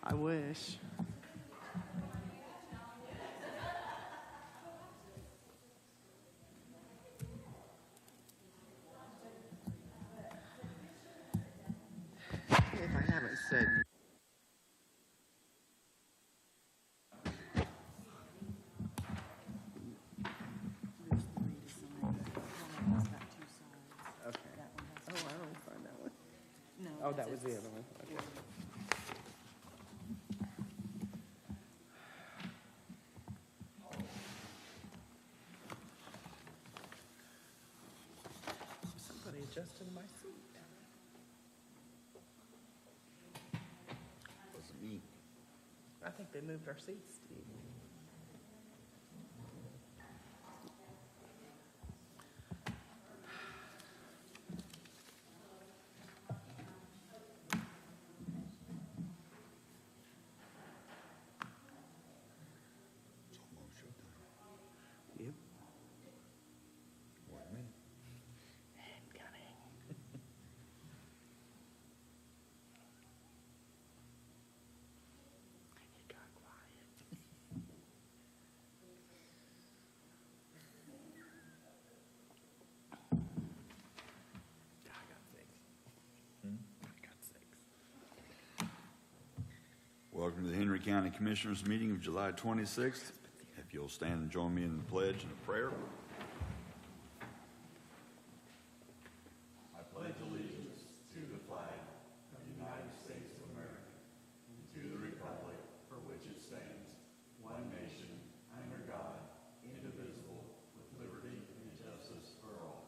I wish. If I haven't said. There's 3 to sign. One has got 2 sides. Okay. That one has Oh, I don't find that one. no. Oh, that that's was it. the other one. Okay. Somebody adjusted my seat. Wasn't me. I think they moved our seats, Steve. It's almost showtime. Yep. 1 minute. Incoming. It got quiet. I got 6. I got 6. Welcome to the Henry County Commissioners meeting of July 26th. If you'll stand and join me in the pledge and a prayer. I pledge allegiance to the flag of the United States of America and to the republic for which it stands, one nation, under God, indivisible, with liberty and justice for all.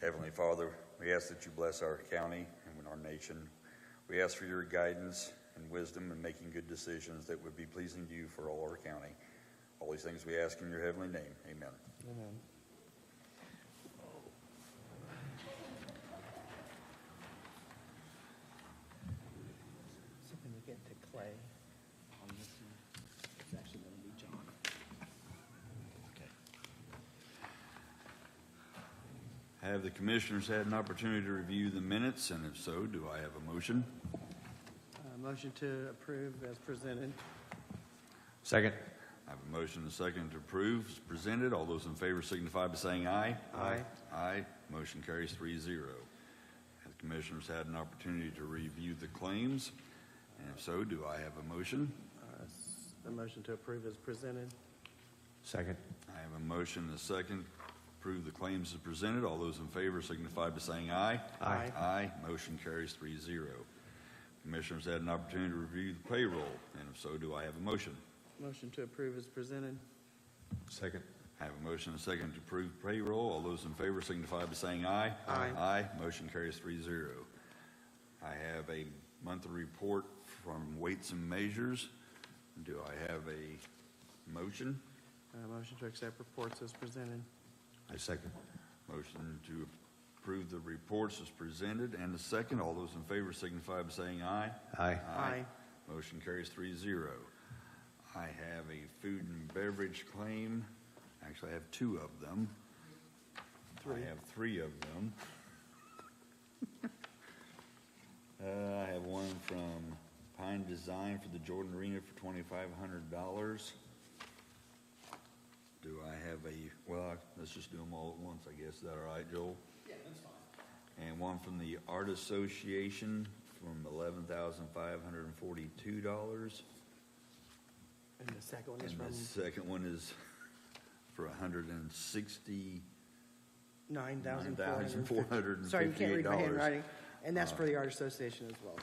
Heavenly Father, we ask that you bless our county and our nation. We ask for your guidance and wisdom in making good decisions that would be pleasing to you for all our county. All these things we ask in your heavenly name. Amen. Amen. So when we get to Clay on this one, it's actually going to be John. Okay. Have the commissioners had an opportunity to review the minutes, and if so, do I have a motion? Motion to approve as presented. Second. I have a motion and a second to approve as presented. All those in favor signify by saying aye. Aye. Aye. Motion carries 3-0. Have the commissioners had an opportunity to review the claims? And if so, do I have a motion? A motion to approve as presented. Second. I have a motion and a second to approve the claims as presented. All those in favor signify by saying aye. Aye. Aye. Motion carries 3-0. Commissioners had an opportunity to review the payroll, and if so, do I have a motion? Motion to approve as presented. Second. I have a motion and a second to approve payroll. All those in favor signify by saying aye. Aye. Aye. Motion carries 3-0. I have a monthly report from Weights and Measures. Do I have a motion? Motion to accept reports as presented. I second. Motion to approve the reports as presented, and a second. All those in favor signify by saying aye. Aye. Aye. Motion carries 3-0. I have a food and beverage claim. Actually, I have 2 of them. I have 3 of them. I have one from Pine Design for the Jordan Arena for $2,500. Do I have well, let's just do them all at once, I guess. Is that all right, Joel? Yeah, that's fine. And one from the Art Association from $11,542. And the second one is And from the second one is for $9,450. Sorry, you can't read my handwriting. And that's for the Art Association as well.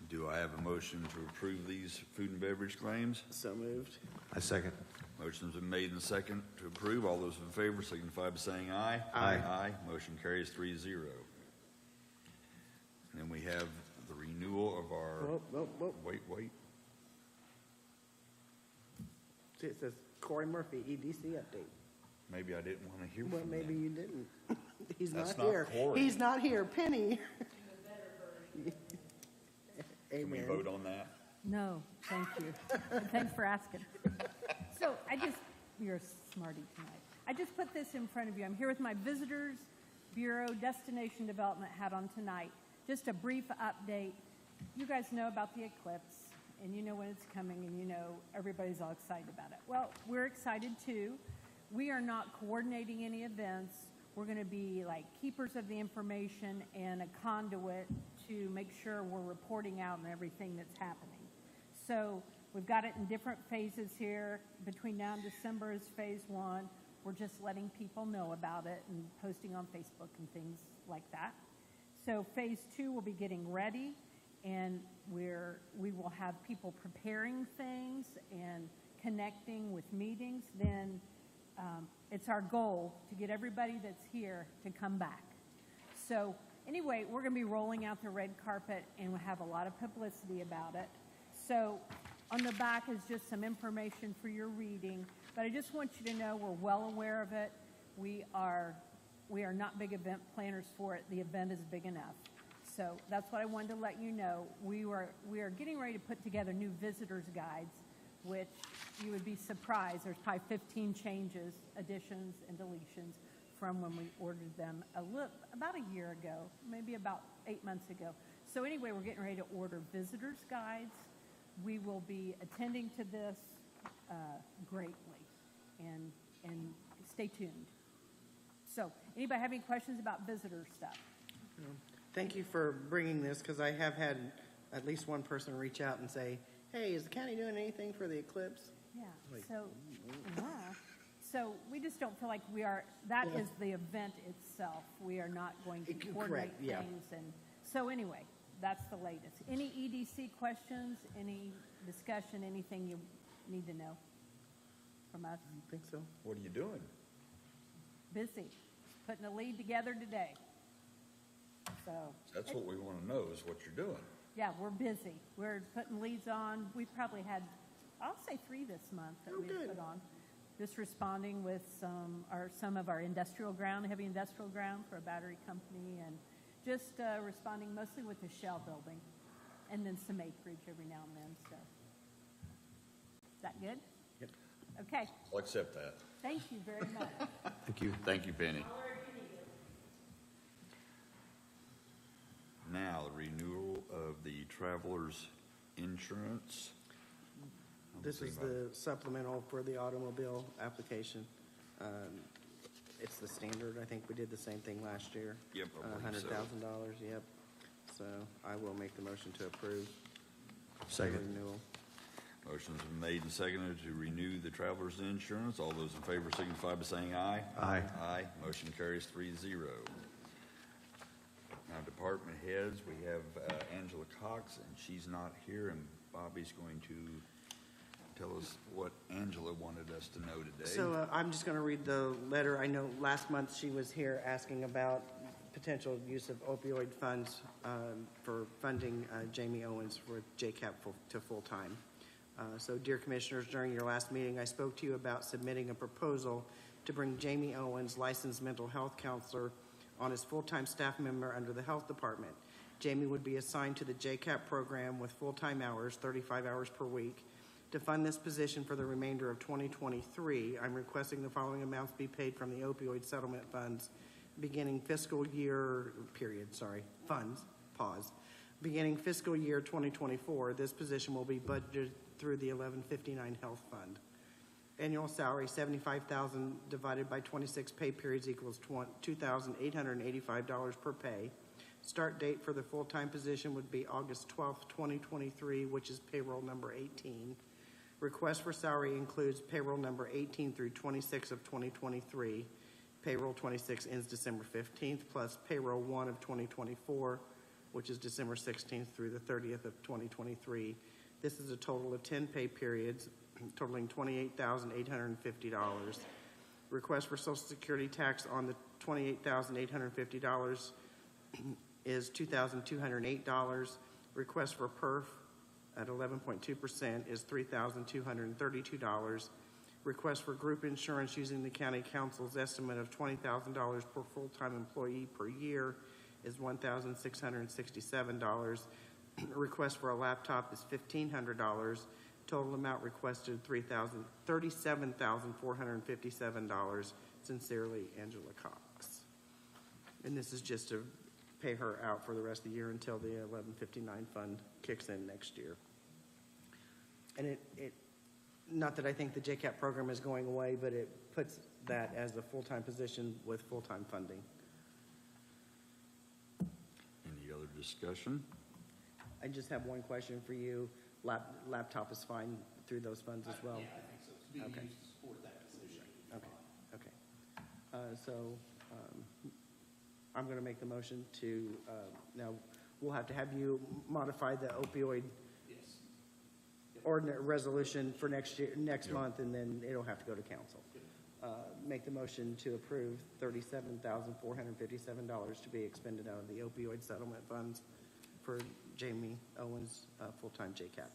Do I have a motion to approve these food and beverage claims? So moved. I second. Motion's been made and second to approve. All those in favor signify by saying aye. Aye. Aye. Motion carries 3-0. And then we have the renewal of our, Whoa. wait. See, it says Corey Murphy, EDC update. Maybe I didn't want to hear Well, from maybe them. you didn't. He's That's not not here. Corey. He's not here. Penny. Can we Amen. vote on that? No, thank you. Thanks for asking. So you're a smarty tonight. I just put this in front of you. I'm here with my Visitors Bureau Destination Development hat on tonight. just a brief update. You guys know about the eclipse, and you know when it's coming, and you know everybody's all excited about it. Well, we're excited too. We are not coordinating any events. We're going to be like keepers of the information and a conduit to make sure we're reporting out on everything that's happening. So we've got it in different phases here. Between now and December is phase 1. We're just letting people know about it and posting on Facebook and things like that. So phase 2 will be getting ready, and we will have people preparing things and connecting with meetings. Then it's our goal to get everybody that's here to come back. So anyway, we're going to be rolling out the red carpet, and we'll have a lot of publicity about it. So on the back is just some information for your reading, but I just want you to know we're well aware of it. We are not big event planners for it. The event is big enough. So that's what I wanted to let you know. We are getting ready to put together new visitors guides, which you would be surprised. There's probably 15 changes, additions, and deletions from when we ordered them about a year ago, maybe about 8 months ago. So anyway, we're getting ready to order visitors guides. We will be attending to this greatly, and stay tuned. So anybody have any questions about visitor stuff? Thank you for bringing this, because I have had at least one person reach out and say, hey, is the county doing anything for the eclipse? Yeah, so we just don't feel like we are, that is the event itself. We are not going to coordinate things. And so anyway, that's the latest. Any EDC questions, any discussion, anything you need to know from us? I think so. What are you doing? Busy, putting a lead together today. So That's what we want to know is what you're doing. yeah, we're busy. We're putting leads on. We've probably had, I'll say 3 this month that we've put on. Just responding with some of our industrial ground, heavy industrial ground for a battery company, and just responding mostly with the Shell building, and then some acreage every now and then. So is that good? Yep. Okay. I'll accept that. Thank you very much. Thank you. Thank you, Penny. Now, the renewal of the traveler's insurance. This is the supplemental for the automobile application. It's the standard. I think we did the same thing last year. Yep, I believe so. $100,000, yep. So I will make the motion to approve the Second. renewal. Motion's been made and seconded to renew the traveler's insurance. All those in favor signify by saying aye. Aye. Aye. Motion carries 3-0. Now, department heads, we have Angela Cox, and she's not here, and Bobby's going to tell us what Angela wanted us to know today. So I'm just going to read the letter. I know last month she was here asking about potential use of opioid funds for funding Jamie Owens for JCAP to full-time. So, dear Commissioners, during your last meeting, I spoke to you about submitting a proposal to bring Jamie Owens, licensed mental health counselor, on as full-time staff member under the Health Department. Jamie would be assigned to the JCAP program with full-time hours, 35 hours per week. To fund this position for the remainder of 2023, I'm requesting the following amounts be paid from the opioid settlement funds beginning fiscal year, Beginning fiscal year 2024, this position will be budgeted through the 1159 Health Fund. Annual salary, $75,000 divided by 26 pay periods equals $2,885 per pay. Start date for the full-time position would be August 12th, 2023, which is payroll number 18. Request for salary includes payroll number 18 through 26 of 2023. Payroll 26 ends December 15th, plus payroll 1 of 2024, which is December 16th through the 30th of 2023. This is a total of 10 pay periods, totaling $28,850. Request for Social Security tax on the $28,850 is $2,208. Request for PERF at 11.2% is $3,232. Request for group insurance using the county council's estimate of $20,000 per full-time employee per year is $1,667. Request for a laptop is $1,500. Total amount requested $37,457. Sincerely, Angela Cox. And this is just to pay her out for the rest of the year until the 1159 fund kicks in next year. And not that I think the JCAP program is going away, but it puts that as a full-time position with full-time funding. Any other discussion? I just have one question for you. Laptop is fine through those funds as well? Yeah, I think so. It's being Okay. used to support that position. Okay. I'm going to make the motion to, now, we'll have to have you modify the opioid Yes. ordinance resolution for next Yep. month, and then it'll have to go to council. Make the motion to approve $37,457 to be expended out of the opioid settlement funds for Jamie Owens, full-time JCAP.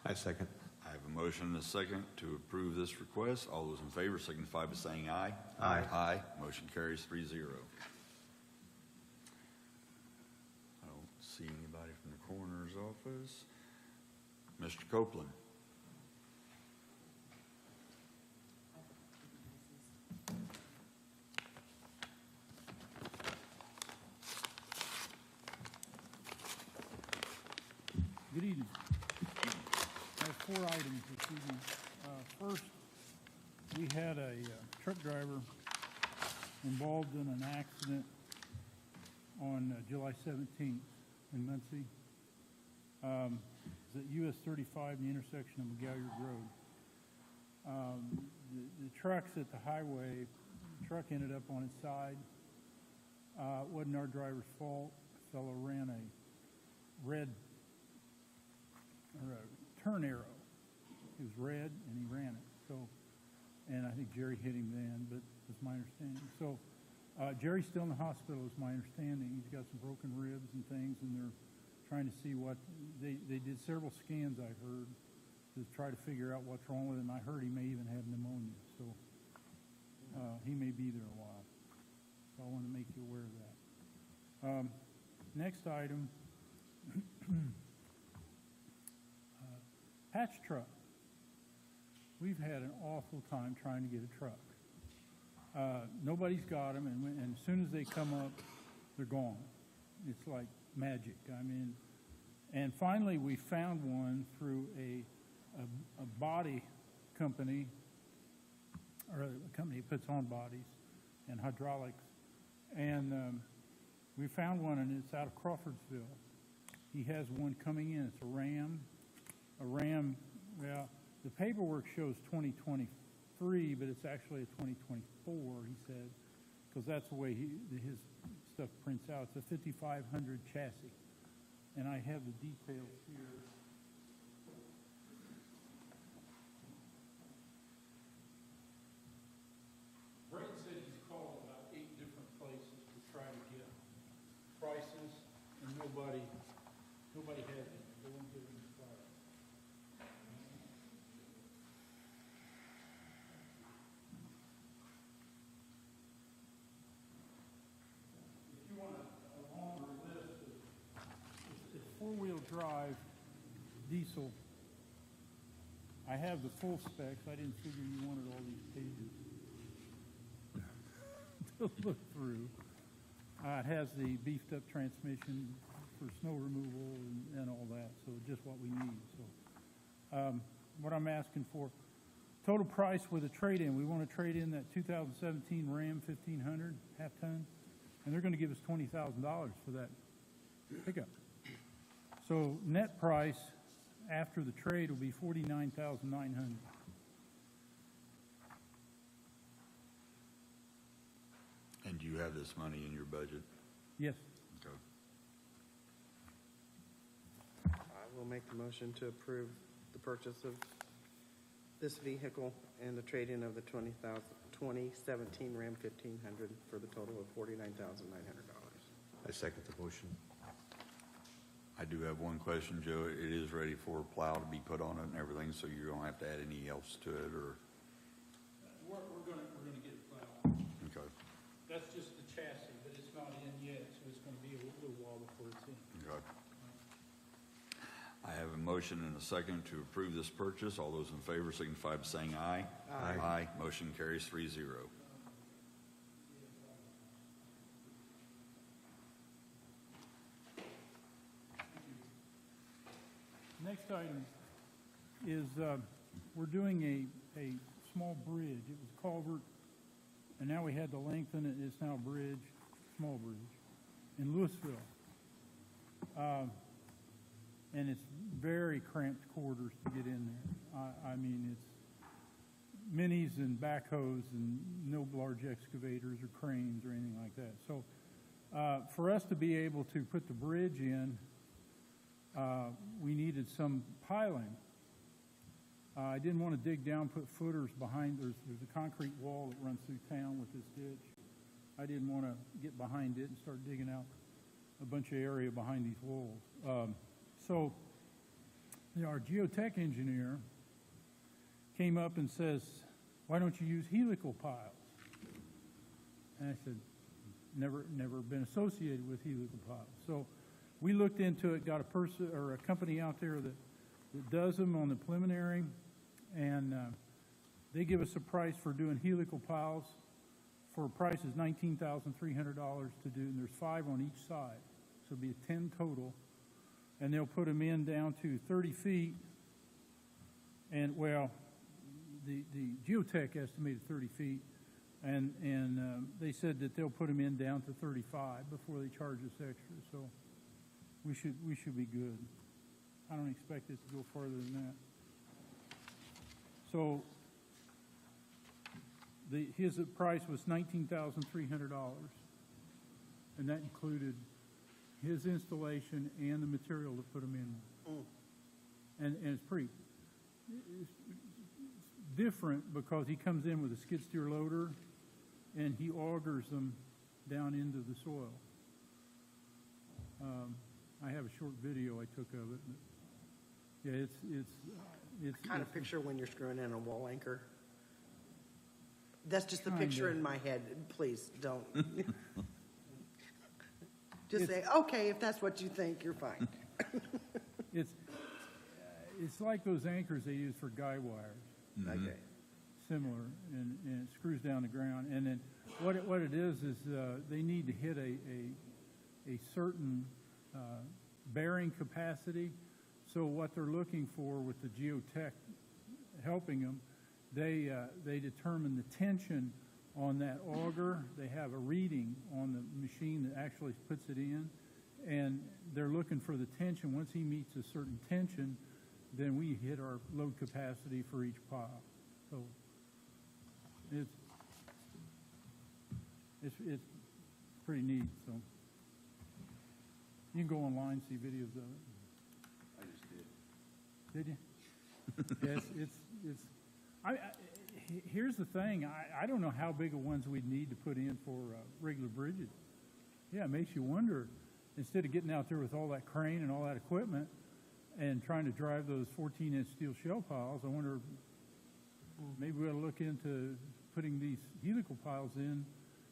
I second. I have a motion and a second to approve this request. All those in favor signify by saying aye. Aye. Aye. Motion carries 3-0. I don't see anybody from the coroner's office. Mr. Copeland. Good evening. I have 4 items this evening. First, we had a truck driver involved in an accident on July 17th in Muncie. It's at US 35 in the intersection of McGalliard Road. The truck's at the highway. The truck ended up on its side. It wasn't our driver's fault. The fellow ran a red or a turn arrow. It was red, and he ran it. So, and I think Jerry hit him then, but that's my understanding. So, Jerry's still in the hospital, is my understanding. He's got some broken ribs and things, and they're trying to see what they did several scans. I heard to try to figure out what's wrong with him. I heard he may even have pneumonia, so he may be there a while. So I want to make you aware of that. Next item. Patch truck. We've had an awful time trying to get a truck. Nobody's got them, and as soon as they come up, they're gone. It's like magic. I mean, and finally we found one through a body company, or a company that puts on bodies and hydraulics, and we found one, and it's out of Crawfordsville. He has one coming in. It's a Ram. Well, the paperwork shows 2023, but it's actually a 2024, he said, because that's the way his stuff prints out. It's a 5500 chassis, and I have the details here. Brent said he's called about 8 different places to try to get prices, and nobody has it. They won't give him the price. If you want a longer list, it's 4-wheel drive diesel. I have the full specs. I didn't figure you wanted all these pages to look through. It has the beefed up transmission for snow removal and all that, so just what we need. So what I'm asking for, total price with a trade-in. We want to trade in that 2017 Ram 1500 half-ton, and they're going to give us $20,000 for that pickup. So net price after the trade will be $49,900. And do you have this money in your budget? Yes. Okay. I will make the motion to approve the purchase of this vehicle and the trade-in of the 2017 Ram 1500 for the total of $49,900. I second the motion. I do have one question, Joe. It is ready for a plow to be put on it and everything, so you don't have to add any else to it, or? We're going to get it plowed. Okay. That's just the chassis, but it's not in yet, so it's going to be a little while before it's in. Okay. I have a motion and a second to approve this purchase. All those in favor signify by saying aye. Aye. Aye. Motion carries 3-0. next item is, we're doing a small bridge. It was culvert, and now we had to lengthen it. It's now a bridge, small bridge, in Louisville. And it's very cramped quarters to get in there. I mean, it's minis and backhoes and no large excavators or cranes or anything like that. So for us to be able to put the bridge in, we needed some piling. I didn't want to dig down, put footers behind. There's a concrete wall that runs through town with this ditch. I didn't want to get behind it and start digging out a bunch of area behind these walls. So our geotech engineer came up and says, why don't you use helical piles? And I said, never been associated with helical piles. So we looked into it, got a company out there that does them on the preliminary, and they give us a price for doing helical piles. For a price is $19,300 to do, and there's 5 on each side. So it'll be a 10 total. And they'll put them in down to 30 feet. And, well, the geotech estimated 30 feet. And they said that they'll put them in down to 35 before they charge us extra. So we should be good. I don't expect it to go farther than that. So his price was $19,300, and that included his installation and the material to put them in. And it's it's different because he comes in with a skid steer loader and he augers them down into the soil. I have a short video I took of it. But yeah, it's Kind of picture when you're screwing in a wall anchor. That's just the picture in my head. Please don't. Just say, okay, if that's what you think, you're fine. It's like those anchors they use for guy wires. Okay. Similar, and it screws down the ground. And then what it is they need to hit a certain bearing capacity. So what they're looking for with the geotech helping them, they determine the tension on that auger. They have a reading on the machine that actually puts it in, and they're looking for the tension. Once he meets a certain tension, then we hit our load capacity for each pile. So it's pretty neat. So you can go online and see videos of it. I just did. Did you? Yes, here's the thing. I don't know how big of ones we'd need to put in for regular bridges. Yeah, it makes you wonder. Instead of getting out there with all that crane and all that equipment and trying to drive those 14-inch steel shell piles, I wonder maybe we ought to look into putting these helical piles in,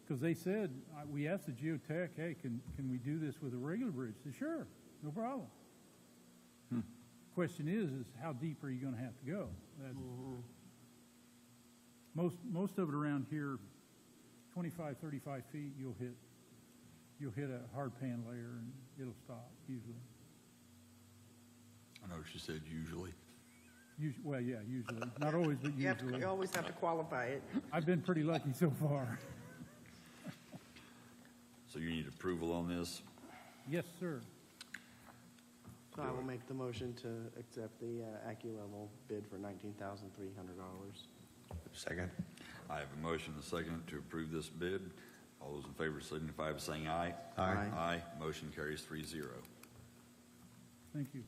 because they said, we asked the geotech, hey, can we do this with a regular bridge? They said, sure, no problem. Question is how deep are you going to have to go? Most of it around here, 25, 35 feet, you'll hit a hard pan layer and it'll stop usually. I know she said usually. Well, yeah, usually. Not always, but usually. You always have to qualify it. I've been pretty lucky so far. So you need approval on this? Yes, sir. So I will make the motion to accept the AccuLevel bid for $19,300. Second. I have a motion and a second to approve this bid. All those in favor signify by saying aye. Aye. Aye. Motion carries 3-0. Thank you.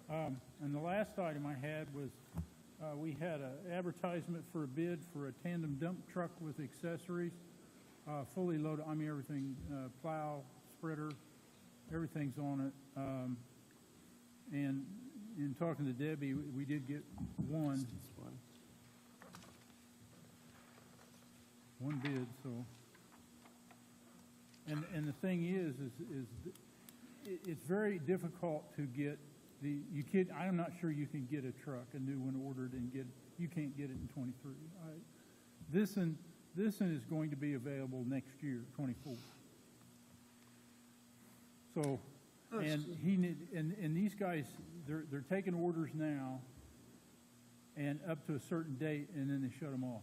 And the last item I had was we had an advertisement for a bid for a tandem dump truck with accessories, fully loaded. I mean, everything, plow, spreader, everything's on it. And in talking to Debbie, we did get one bid. So, and the thing is it's very difficult to get I'm not sure you can get a truck, a new one ordered, and you can't get it in 23. This one is going to be available next year, 24. So And and these guys, they're taking orders now and up to a certain date, and then they shut them off.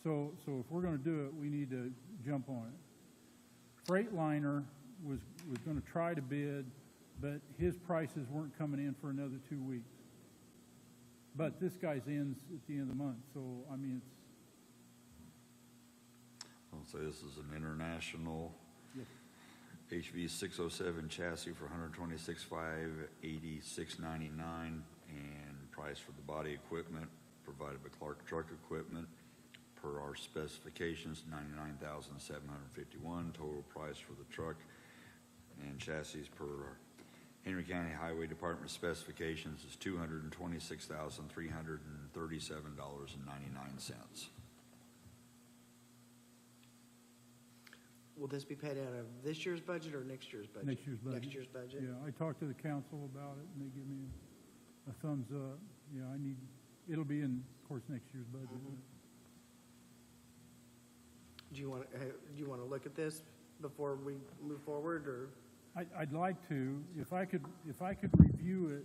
So if we're gonna do it, we need to jump on it. Freightliner was gonna try to bid, but his prices weren't coming in for another 2 weeks. But this guy's ends at the end of the month, so, I mean, I'll say this is an international HV 607 chassis for $126,500, $86.99, and price for the body equipment provided by Clark Truck Equipment per our specifications, $99,751. Total price for the truck and chassis per our Henry County Highway Department specifications is $226,337.99. Will this be paid out of this year's budget or next year's budget? next year's budget. Next year's budget? Yeah, I talked to the council about it, and they give me a thumbs up. Yeah, it'll be in, of course, next year's budget. Do you want to look at this before we move forward, or? I'd like to, if I could review it,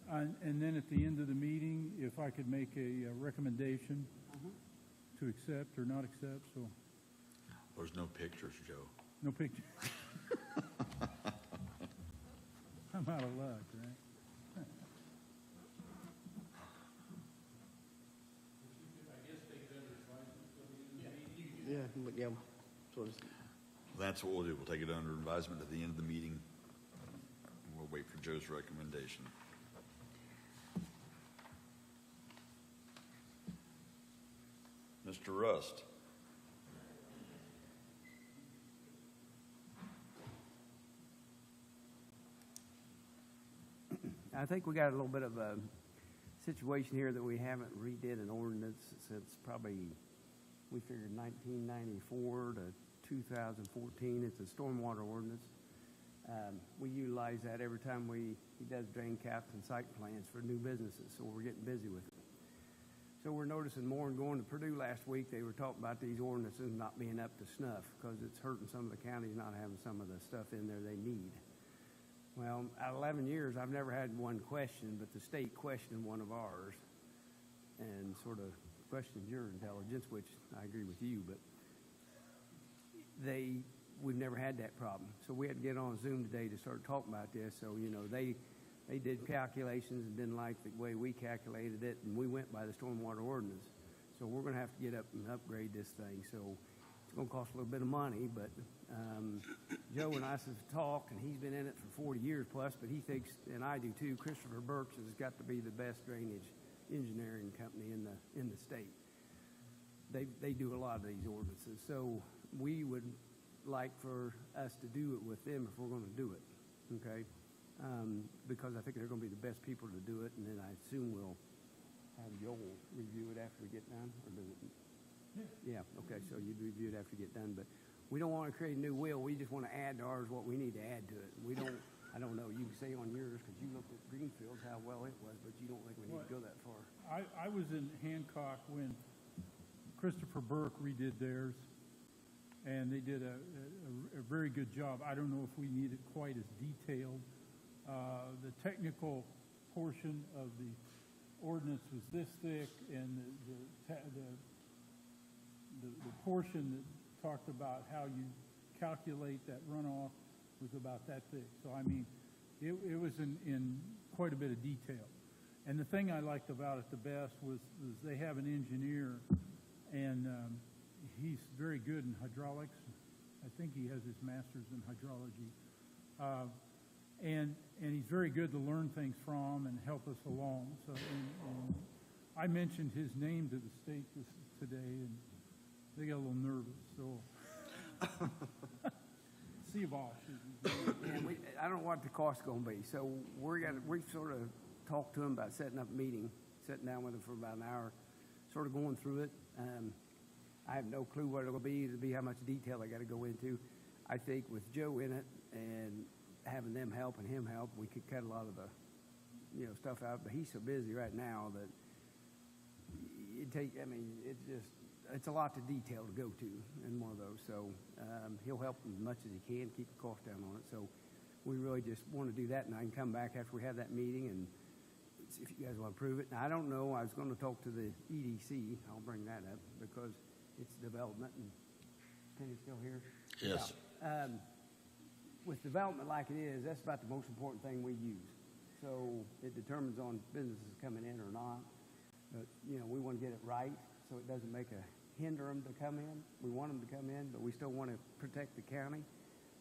and then at the end of the meeting, if I could make a recommendation to accept or not accept, so, There's no pictures, Joe. no picture. I'm out of luck, right? Yeah. So it's- That's what we'll do. We'll take it under advisement at the end of the meeting. We'll wait for Joe's recommendation. Mr. Rust. I think we got a little bit of a situation here that we haven't redid an ordinance since probably, we figured 1994 to 2014. It's a stormwater ordinance. We utilize that every time he does drain caps and site plans for new businesses, so we're getting busy with it. So we're noticing more, and going to Purdue last week, they were talking about these ordinances not being up to snuff because it's hurting some of the counties not having some of the stuff in there they need. Well, out of 11 years, I've never had one question, but the state questioned one of ours and sort of questioned your intelligence, which I agree with you, but we've never had that problem. So we had to get on Zoom today to start talking about this. So, they did calculations and didn't like the way we calculated it, and we went by the stormwater ordinance. So we're going to have to get up and upgrade this thing. So it's going to cost a little bit of money, but Joe and I have talked, and he's been in it for 40 years plus, but he thinks, and I do too, Christopher Burks has got to be the best drainage engineering company in the state. They do a lot of these ordinances. So we would like for us to do it with them if we're going to do it, okay? Because I think they're going to be the best people to do it, and then I assume we'll have Joel review it after we get done, or does it? Yeah, okay, so you'd review it after you get done, but we don't want to create a new wheel. We just want to add to ours what we need to add to it. We don't, I don't know, you can say on yours, because you looked at Greenfields, how well it was, but you don't think we need to go that far. I was in Hancock when Christopher Burke redid theirs, and they did a very good job. I don't know if we need it quite as detailed. The technical portion of the ordinance was this thick, and the portion that talked about how you calculate that runoff was about that thick. So, I mean, it was in quite a bit of detail. And the thing I liked about it the best was they have an engineer, and he's very good in hydraulics. I think he has his master's in hydrology. And he's very good to learn things from and help us along. So, and I mentioned his name to the state today, and they got a little nervous. So, Seabosh. And I don't know what the cost's going to be. So we sort of talked to him about setting up a meeting, sitting down with him for about an hour, sort of going through it. I have no clue what it'll be. It'll be how much detail I got to go into. I think with Joe in it and having them help and him help, we could cut a lot of the, stuff out. But he's so busy right now that it's a lot to detail to go to in one of those. So he'll help as much as he can, keep the cost down on it. So we really just want to do that, and I can come back after we have that meeting and see if you guys want to approve it. Now, I don't know, I was going to talk to the EDC, I'll bring that up, because it's development, and Kenny's still here? Yes. Yeah. With development like it is, that's about the most important thing we use. So it determines on businesses coming in or not. But, you know, we want to get it right so it doesn't hinder them to come in. We want them to come in, but we still want to protect the county.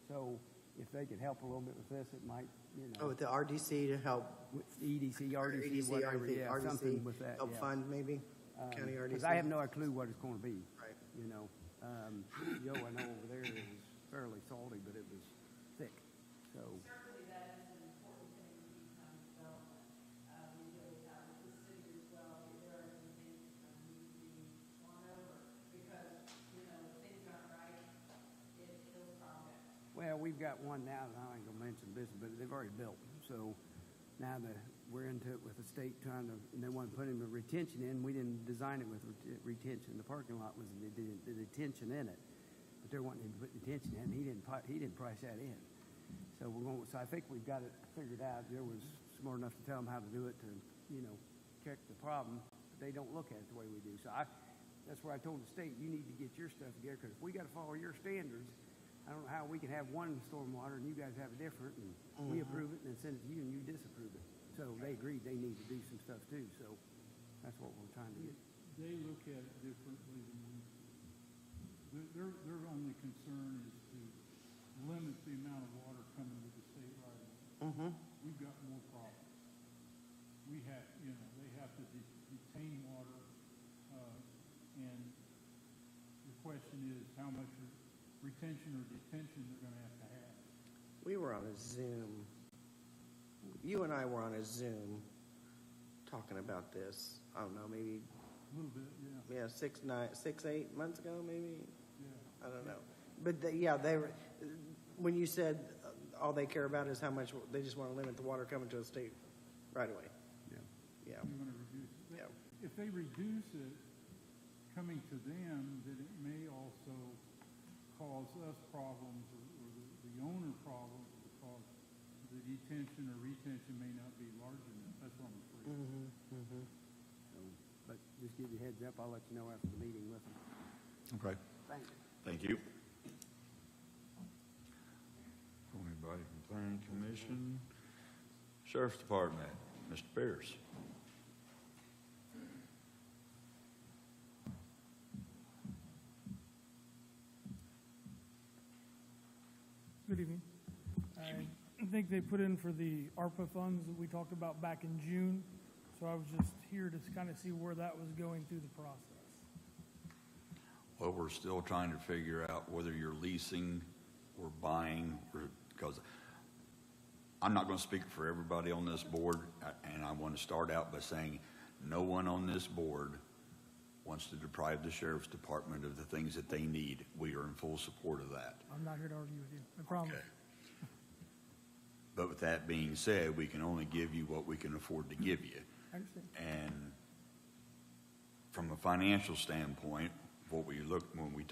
So if they could help a little bit with this, it might, you know. Oh, with the RDC to help, With EDC, or RDC, whatever, yeah, something with that, help yeah. fund maybe, county RDC? Because I have no clue what it's going to be. Right. You know, Joe, I know over there is fairly salty, but it was thick. So, Certainly, that is an important thing in economic development. We deal with that with the city as well. There are some things that need to be gone over because, you know, if things aren't right, it kills projects. well, we've got one now, and I ain't gonna mention business, but they've already built. So now we're into it with the state trying to, and they want to put in the retention in. We didn't design it with retention. The parking lot was the detention in it. But they're wanting to put detention in. He didn't price that in. So so I think we've got it figured out. Joe was smart enough to tell them how to do it to, you know, check the problem. But they don't look at it the way we do. So that's where I told the state, you need to get your stuff together, because if we got to follow your standards, I don't know how we can have one stormwater and you guys have a different, and we approve it and then send it to you and you disapprove it. So they agreed they need to do some stuff too. So that's what we're trying to get. They look at it differently than we do. Their only concern is to limit the amount of water coming to the state right away. We've got more problems. We have, you know, they have to detain water, and the question is how much retention or detention they're going to have. We were on a Zoom. You and I were on a Zoom talking about this. I don't know, maybe, A little bit, yeah. 8 months ago, maybe. Yeah. I don't know. But they were. When you said all they care about is how much they just want to limit the water coming to the state right away. Yeah. You want to reduce it. Yeah. If they reduce it coming to them, then it may also cause us problems or the owner problems, because the detention or retention may not be large enough. That's what I'm afraid. So, but just give you a heads up. I'll let you know after the meeting with them. Okay. Thank you. Thank you. Anybody from Planning Commission? Sheriff's Department, Mr. Pierce. Good evening. I think they put in for the ARPA funds that we talked about back in June, so I was just here to kind of see where that was going through the process. Well, we're still trying to figure out whether you're leasing or buying, because I'm not going to speak for everybody on this board, and I want to start out by saying no one on this board wants to deprive the sheriff's department of the things that they need. We are in full support of that. I'm not here to argue with you, I promise. Okay. But with that being said, we can only give you what we can afford to give you. I understand. And from a financial standpoint, what we looked, when we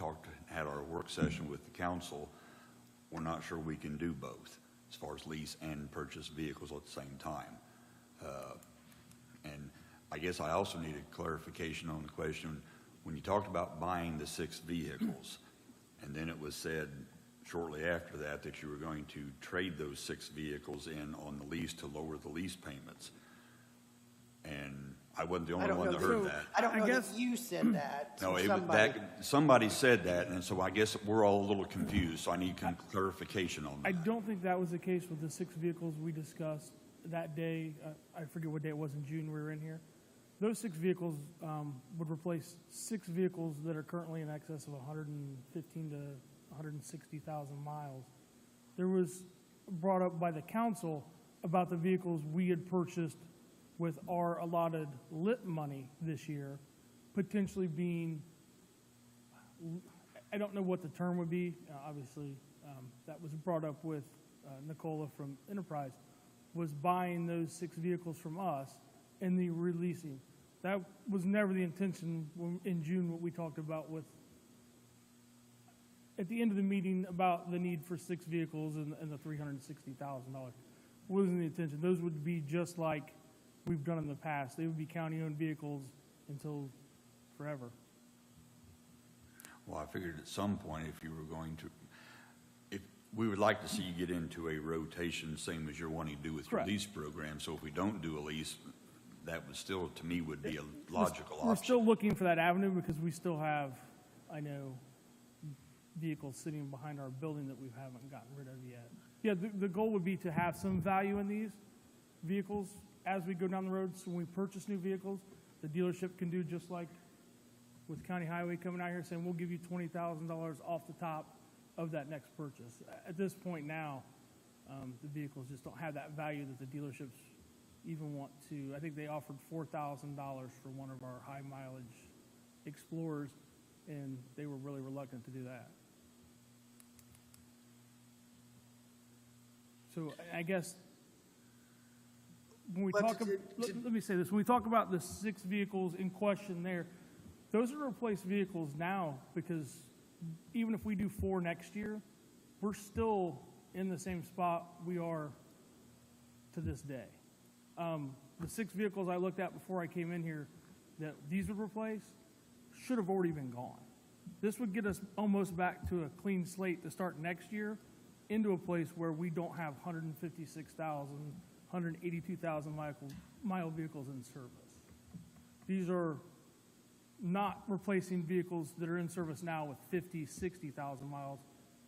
had our work session with the council, we're not sure we can do both as far as lease and purchase vehicles at the same time. And I guess I also needed clarification on the question, when you talked about buying the 6 vehicles, and then it was said shortly after that you were going to trade those 6 vehicles in on the lease to lower the lease payments. And I wasn't the only one that heard that. I don't know guess- that you said that. No, Somebody. somebody said that, and so I guess we're all a little confused, so I need clarification on I that. don't think that was the case with the 6 vehicles we discussed that day. I forget what day it was in June we were in here. Those 6 vehicles would replace 6 vehicles that are currently in excess of 115 to 160,000 miles. There was brought up by the council about the vehicles we had purchased with our allotted lit money this year, potentially being, I don't know what the term would be, obviously, that was brought up with Nicola from Enterprise, was buying those 6 vehicles from us and the releasing. That was never the intention in June, what we talked about with, at the end of the meeting about the need for 6 vehicles and the $360,000. Wasn't the intention. Those would be just like we've done in the past. They would be county-owned vehicles until forever. Well, I figured at some point if you were going to, if, we would like to see you get into a rotation, same as you're wanting to do with your Correct. lease program. So if we don't do a lease, that would still, to me, would be a logical We're option. still looking for that avenue because we still have, I know, vehicles sitting behind our building that we haven't gotten rid of yet. Yeah, the goal would be to have some value in these vehicles as we go down the road. So when we purchase new vehicles, the dealership can do just like with County Highway coming out here saying, we'll give you $20,000 off the top of that next purchase. At this point now, the vehicles just don't have that value that the dealerships even want to. I think they offered $4,000 for one of our high mileage Explorers, and they were really reluctant to do that. So I guess when we Well, talk, let me say this, when we talk about the 6 vehicles in question there, those are replaced vehicles now because even if we do 4 next year, we're still in the same spot we are to this day. The 6 vehicles I looked at before I came in here that these would replace should have already been gone. This would get us almost back to a clean slate to start next year into a place where we don't have 156,000, 182,000 mile vehicles in service. These are not replacing vehicles that are in service now with 50, 60,000 miles.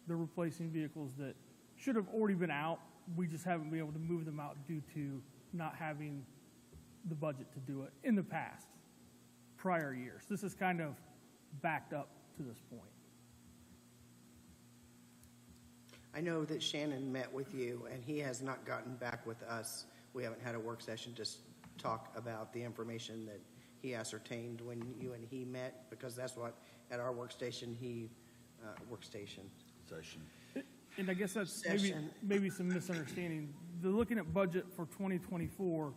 They're replacing vehicles that should have already been out. We just haven't been able to move them out due to not having the budget to do it in the past, prior years. This is kind of backed up to this point. I know that Shannon met with you, and he has not gotten back with us. We haven't had a work session to talk about the information that he ascertained when you and he met, because that's what, at our workstation, Session. And I guess that's Session. maybe some misunderstanding. They're looking at budget for 2024.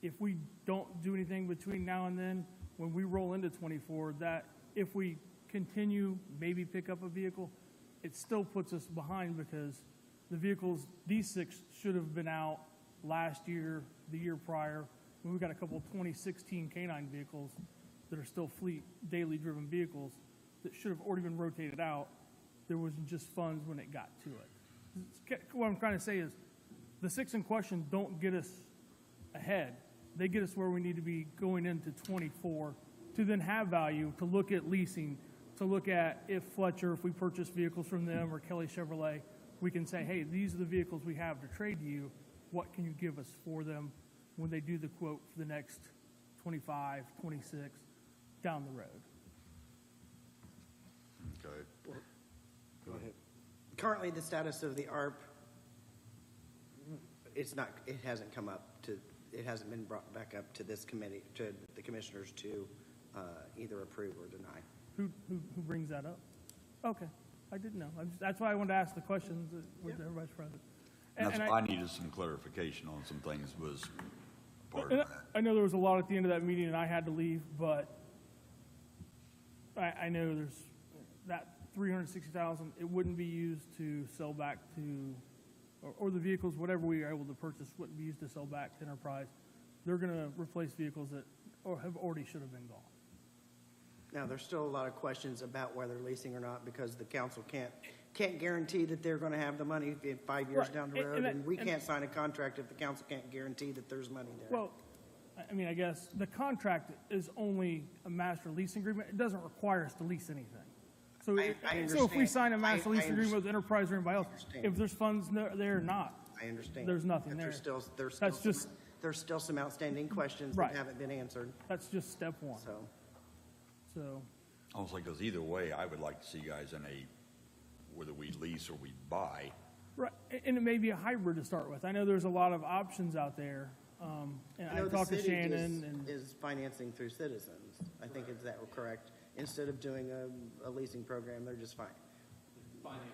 If we don't do anything between now and then, when we roll into 24, that if we continue, maybe pick up a vehicle, it still puts us behind because the vehicles, these 6 should have been out last year, the year prior. We've got a couple of 2016 K9 vehicles that are still fleet daily driven vehicles that should have already been rotated out. There wasn't just funds when it got to it. What I'm trying to say is the 6 in question don't get us ahead. They get us where we need to be going into 24 to then have value, to look at leasing, to look at if Fletcher, if we purchase vehicles from them or Kelly Chevrolet, we can say, hey, these are the vehicles we have to trade to you. What can you give us for them when they do the quote for the next 25, 26 down the road? Okay. Go ahead. Currently, the status of the ARP, it hasn't come up to, it hasn't been brought back up to this committee, to the commissioners to either approve or deny. Who brings that up? Okay, I didn't know. That's why I wanted to ask the questions with everybody's present. That's why I needed some clarification on some things was part And of that. I know there was a lot at the end of that meeting, and I had to leave, but I know there's that 360,000. It wouldn't be used to sell back to, or the vehicles, whatever we are able to purchase, wouldn't be used to sell back to Enterprise. They're going to replace vehicles that have already should have been gone. Now, there's still a lot of questions about whether leasing or not, because the council can't guarantee that they're going to have the money in 5 years Right. down the And road, that- and we and- can't sign a contract if the council can't guarantee that there's money there. Well, I mean, I guess the contract is only a master lease agreement. It doesn't require us to lease anything. So, I so if we understand. sign a master I lease agreement with Enterprise or anybody else, understand. if there's funds there or not, I understand. there's nothing But there. There's still some outstanding questions Right. that haven't been answered, that's just step one. so. So, Almost like, because either way, I would like to see you guys in a, whether we lease or we buy. right, and it may be a hybrid to start with. I know there's a lot of options out there. And I know I the talked to city Shannon and. is financing through Citizens. I think is that correct? Instead of doing a leasing program, they're just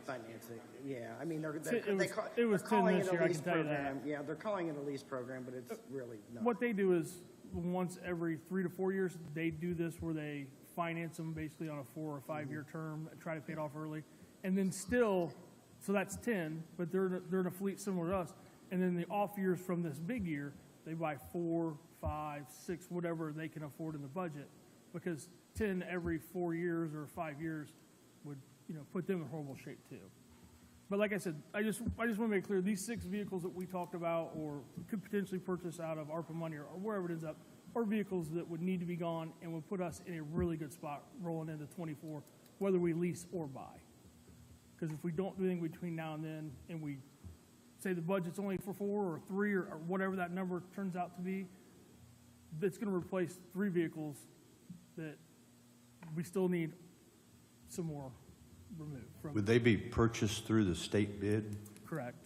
financing. Yeah, I mean, It was 10 calling this it a year, I lease can tell you that. program. Yeah, they're calling it a lease program, but it's really not. What they do is once every 3 to 4 years, they do this where they finance them basically on a 4 or 5 year term and try to pay it off early. And then still, so that's 10, but they're in a fleet similar to us. And then the off years from this big year, they buy 4, 5, 6, whatever they can afford in the budget, because 10 every 4 years or 5 years would, put them in horrible shape too. But like I said, I just want to make clear, these 6 vehicles that we talked about or could potentially purchase out of ARPA money or wherever it ends up are vehicles that would need to be gone and would put us in a really good spot rolling into 24, whether we lease or buy. Because if we don't do anything between now and then, and we say the budget's only for 4 or 3 or whatever that number turns out to be, that's going to replace 3 vehicles that we still need some more removed from. Would they be purchased through the state bid? Correct.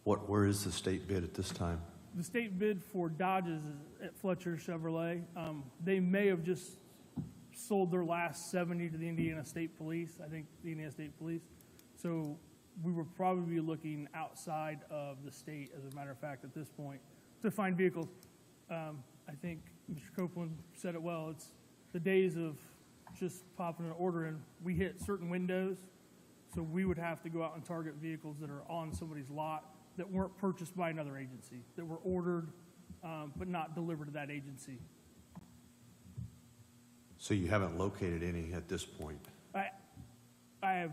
Where is the state bid at this time? The state bid for Dodges is at Fletcher Chevrolet. They may have just sold their last 70 to the Indiana State Police, I think the Indiana State Police. So we would probably be looking outside of the state, as a matter of fact, at this point, to find vehicles. I think Mr. Copeland said it well. It's the days of just popping an order in. We hit certain windows, so we would have to go out and target vehicles that are on somebody's lot that weren't purchased by another agency, that were ordered but not delivered to that agency. So you haven't located any at this point? I have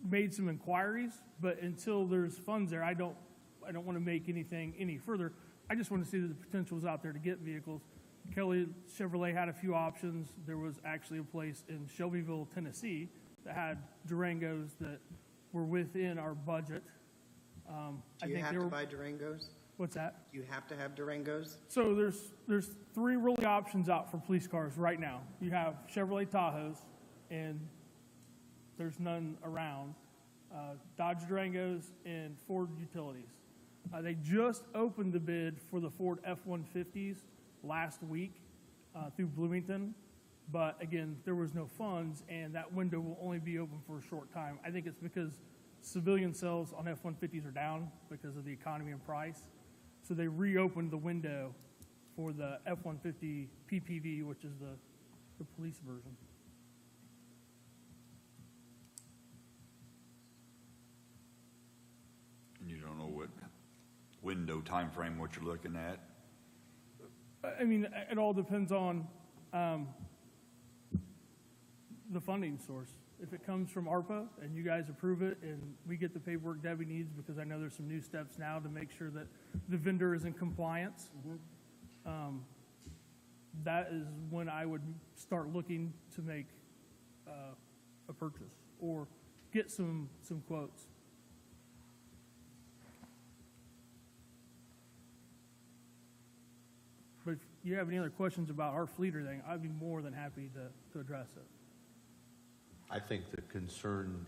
made some inquiries, but until there's funds there, I don't want to make anything any further. I just want to see that the potential is out there to get vehicles. Kelly Chevrolet had a few options. There was actually a place in Shelbyville, Tennessee, that had Durangos that were within our budget. Do you have to buy Durangos? What's that? Do you have to have Durangos? So there's 3 really options out for police cars right now. You have Chevrolet Tahoes, and there's none around. Dodge Durangos and Ford Utilities. They just opened the bid for the Ford F-150s last week through Bloomington, but again, there was no funds, and that window will only be open for a short time. I think it's because civilian sales on F-150s are down because of the economy and price. So they reopened the window for the F-150 PPV, which is the police version. And you don't know what window time frame what you're looking at? I mean, it all depends on the funding source. If it comes from ARPA and you guys approve it and we get the paperwork Debbie needs, because I know there's some new steps now to make sure that the vendor is in compliance, that is when I would start looking to make a purchase or get some quotes. But if you have any other questions about our fleet or anything, I'd be more than happy to address it. I think the concern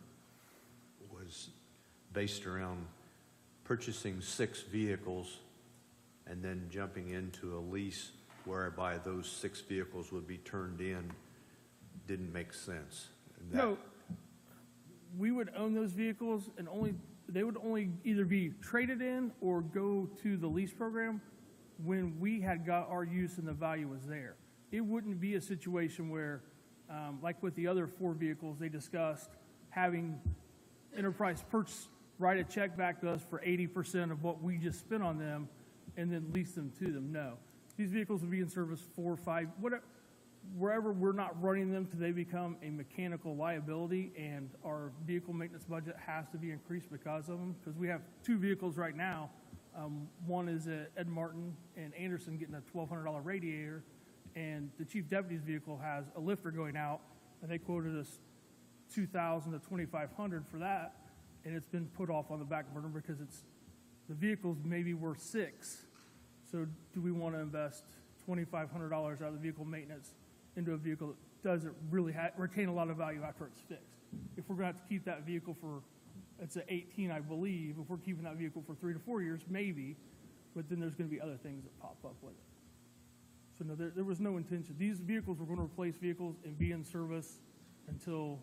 was based around purchasing 6 vehicles and then jumping into a lease whereby those 6 vehicles would be turned in didn't make sense. And that- No, we would own those vehicles and they would only either be traded in or go to the lease program when we had got our use and the value was there. It wouldn't be a situation where, like with the other 4 vehicles they discussed, having Enterprise purchase, write a check back to us for 80% of what we just spent on them and then lease them to them. No. These vehicles will be in service 4 or 5, whatever, wherever we're not running them till they become a mechanical liability, and our vehicle maintenance budget has to be increased because of them, because we have 2 vehicles right now. One is at Ed Martin and Anderson getting a $1,200 radiator, and the chief deputy's vehicle has a lifter going out, and they quoted us $2,000 to $2,500 for that, and it's been put off on the back burner because the vehicle's maybe worth $6,000. So do we want to invest $2,500 out of the vehicle maintenance into a vehicle that doesn't really retain a lot of value after it's fixed? If we're going to have to keep that vehicle for, it's an 18, I believe, if we're keeping that vehicle for 3 to 4 years, maybe, but then there's going to be other things that pop up with it. So no, there was no intention. These vehicles were going to replace vehicles and be in service until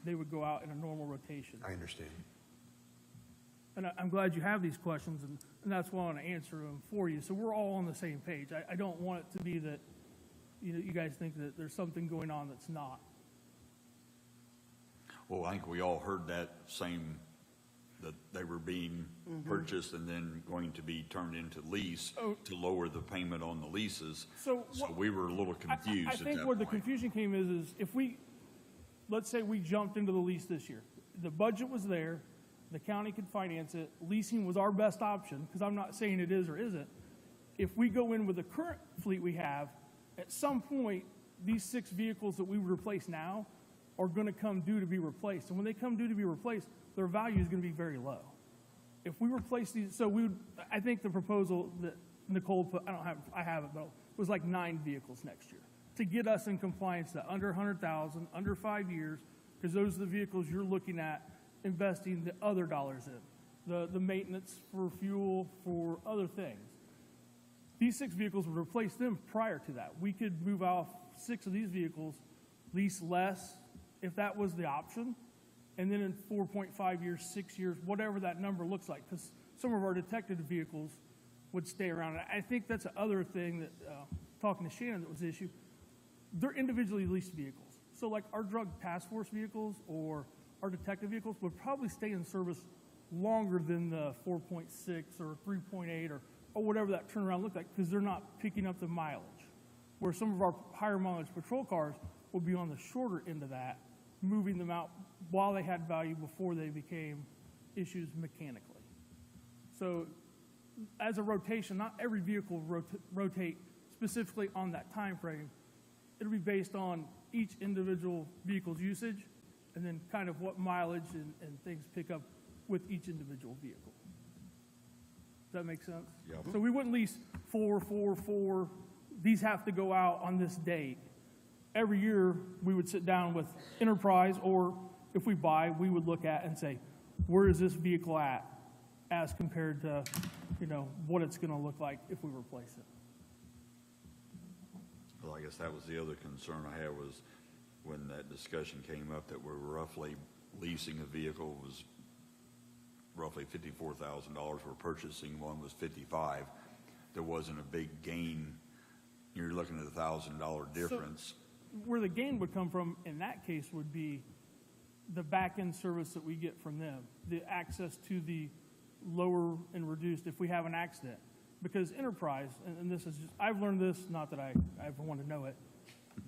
they would go out in a normal rotation. I understand. And I'm glad you have these questions, and that's why I want to answer them for you. So we're all on the same page. I don't want it to be that, you guys think that there's something going on that's not. Well, I think we all heard that same, that they were being purchased and then going to be turned into lease Oh. to lower the payment on the leases. So So what- we were a little confused I at that think where the point. confusion came is if we, let's say we jumped into the lease this year. The budget was there, the county could finance it, leasing was our best option, because I'm not saying it is or isn't. If we go in with the current fleet we have, at some point, these 6 vehicles that we would replace now are gonna come due to be replaced. And when they come due to be replaced, their value is gonna be very low. If we replace these, so we would, I think the proposal that Nicole put, I have it, but it was like 9 vehicles next year to get us in compliance to under 100,000, under 5 years, because those are the vehicles you're looking at investing the other dollars in, the maintenance for fuel, for other things. These 6 vehicles would replace them prior to that. We could move off 6 of these vehicles, lease less, if that was the option, and then in 4.5 years, 6 years, whatever that number looks like, because some of our detective vehicles would stay around. And I think that's the other thing that, talking to Shannon, that was the issue. They're individually leased vehicles. So like our drug task force vehicles or our detective vehicles would probably stay in service longer than the 4.6 or 3.8 or whatever that turnaround looked like, because they're not picking up the mileage. Where some of our higher mileage patrol cars would be on the shorter end of that, moving them out while they had value before they became issues mechanically. So as a rotation, not every vehicle will rotate specifically on that time frame. It'll be based on each individual vehicle's usage and then kind of what mileage and things pick up with each individual vehicle. Does that make sense? Yep. So we wouldn't lease 4. These have to go out on this date. Every year, we would sit down with Enterprise, or if we buy, we would look at and say, where is this vehicle at as compared to, what it's going to look like if we replace it. Well, I guess that was the other concern I had was when that discussion came up that we're roughly leasing a vehicle was roughly $54,000. We're purchasing one was $55,000. There wasn't a big gain. You're looking at $1,000 difference. Where the gain would come from in that case would be the back-end service that we get from them, the access to the lower and reduced if we have an accident. Because Enterprise, and this is just, I've learned this, not that I ever want to know it,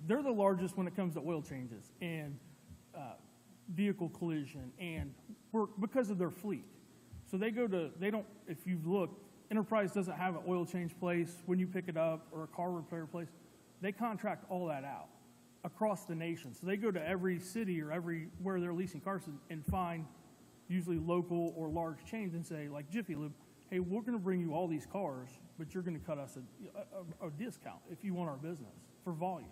they're the largest when it comes to oil changes and vehicle collision and work because of their fleet. So they don't, if you've looked, Enterprise doesn't have an oil change place when you pick it up or a car repair place. They contract all that out across the nation. So they go to every city or where they're leasing cars and find usually local or large chains and say, like Jiffy Lube, hey, we're going to bring you all these cars, but you're going to cut us a discount if you want our business for volume.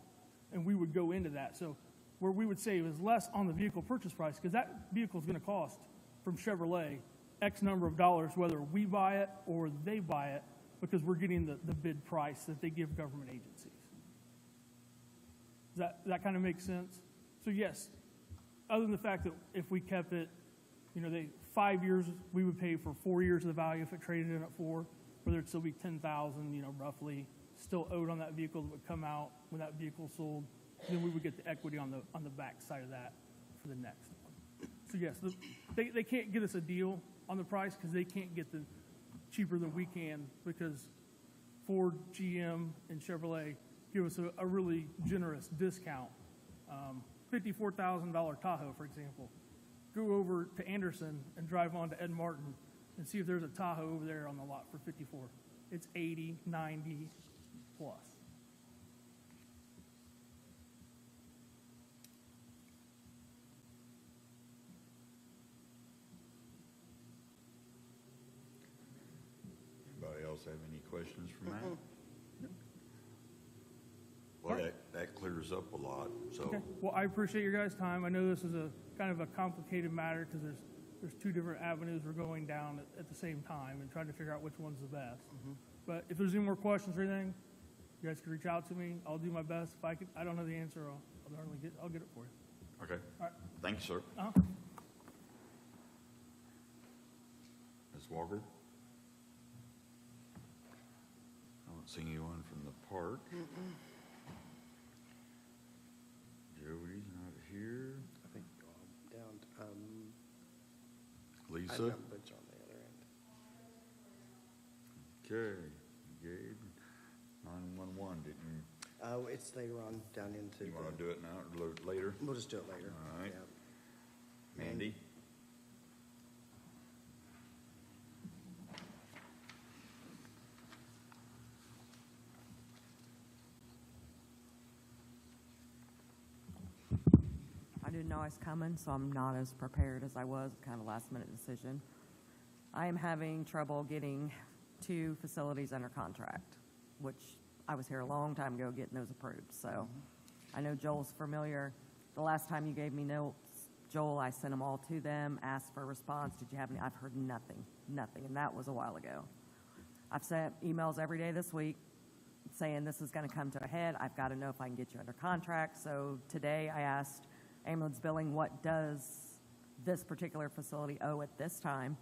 And we would go into that. So where we would save is less on the vehicle purchase price, because that vehicle is going to cost from Chevrolet X number of dollars, whether we buy it or they buy it, because we're getting the bid price that they give government agencies. Does that kind of make sense? So yes, other than the fact that if we kept it, 5 years, we would pay for 4 years of the value if it traded in at 4, whether it'd still be 10,000, roughly, still owed on that vehicle that would come out when that vehicle sold. Then we would get the equity on the back side of that for the next one. So yes, they can't get us a deal on the price because they can't get the cheaper than we can, because Ford, GM, and Chevrolet give us a really generous discount. $54,000 Tahoe, for example. Go over to Anderson and drive on to Ed Martin and see if there's a Tahoe over there on the lot for 54. It's 80, 90 plus. Anybody else have any questions for Matt? Well, that clears up a lot, so. Okay. Well, I appreciate your guys' time. I know this is a kind of a complicated matter because there's 2 different avenues we're going down at the same time and trying to figure out which one's the best. But if there's any more questions or anything, you guys can reach out to me. I'll do my best. If I don't know the answer, I'll get it for you. Okay. All right. Thanks, sir. Uh-huh. Ms. Walker? I don't see anyone from the park. Lisa? know Butch on the other end. Okay, Gabe, 911, didn't Oh, it's later on down into you want the, to do it now or later? we'll just do it later. All right. Yeah. Mandy? I didn't know I was coming, so I'm not as prepared as I was, kind of last minute decision. I am having trouble getting 2 facilities under contract, which I was here a long time ago getting those approved. So I know Joel's familiar. The last time you gave me notes, Joel, I sent them all to them, asked for a response. Did you have any? I've heard nothing, and that was a while ago. I've sent emails every day this week saying this is going to come to a head. I've got to know if I can get you under contract. So today I asked ambulance billing, what does this particular facility owe at this time?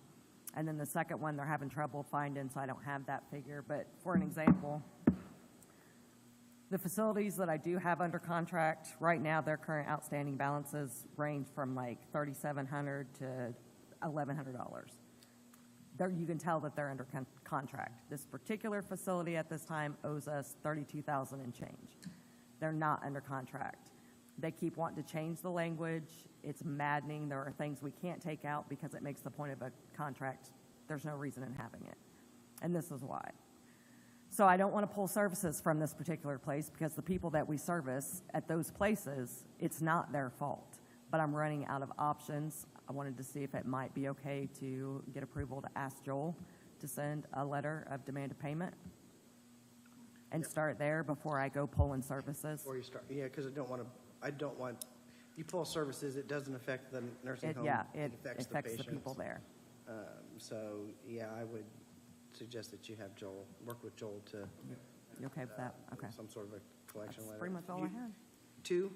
And then the second one they're having trouble finding, so I don't have that figure. But for an example, the facilities that I do have under contract, right now their current outstanding balances range from like $3,700 to $1,100. You can tell that they're under contract. This particular facility at this time owes us $32,000 and change. They're not under contract. They keep wanting to change the language. It's maddening. There are things we can't take out because it makes the point of a contract. There's no reason in having it. And this is why. So I don't want to pull services from this particular place because the people that we service at those places, it's not their fault. But I'm running out of options. I wanted to see if it might be okay to get approval to ask Joel to send a letter of demand of payment and start there before I go pulling services. Before you start, yeah, because I don't want, you pull services, it doesn't affect the nursing home. It affects the patients. people there. So, yeah, I would suggest that you have Joel, work with Joel to. You okay with that? Okay. Some sort of a collection That's letter. pretty much all I had. 2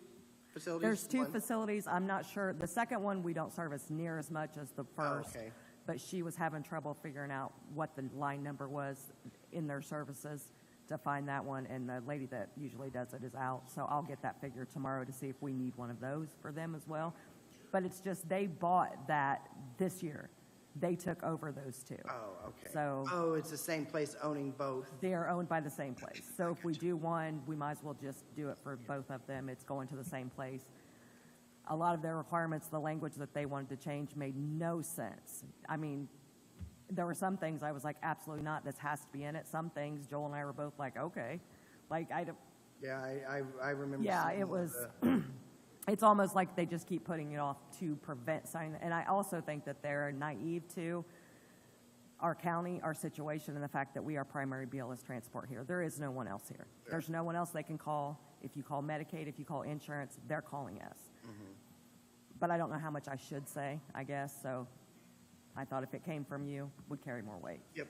facilities? There's 2 One? facilities. I'm not sure. The second one we don't service near as much as the first. okay. But she was having trouble figuring out what the line number was in their services to find that one. And the lady that usually does it is out. So I'll get that figure tomorrow to see if we need one of those for them as well. But it's just they bought that this year. They took over those 2. Oh, okay. So it's the same place owning both. they are owned by the same place. So if we do one, we might as well just do it for both of them. It's going to the same place. A lot of their requirements, the language that they wanted to change made no sense. I mean, there were some things I was like, absolutely not, this has to be in it. Some things, Joel and I were both like, okay. Like, I don't, Yeah, I remember. yeah, seeing it was, the- it's almost like they just keep putting it off to prevent signing. And I also think that they're naive to our county, our situation, and the fact that we are primary BLS transport here. There is no one else here. There's no one else they can call. If you call Medicaid, if you call insurance, they're calling us. But I don't know how much I should say, I guess. So I thought if it came from you, would carry more weight. Yep,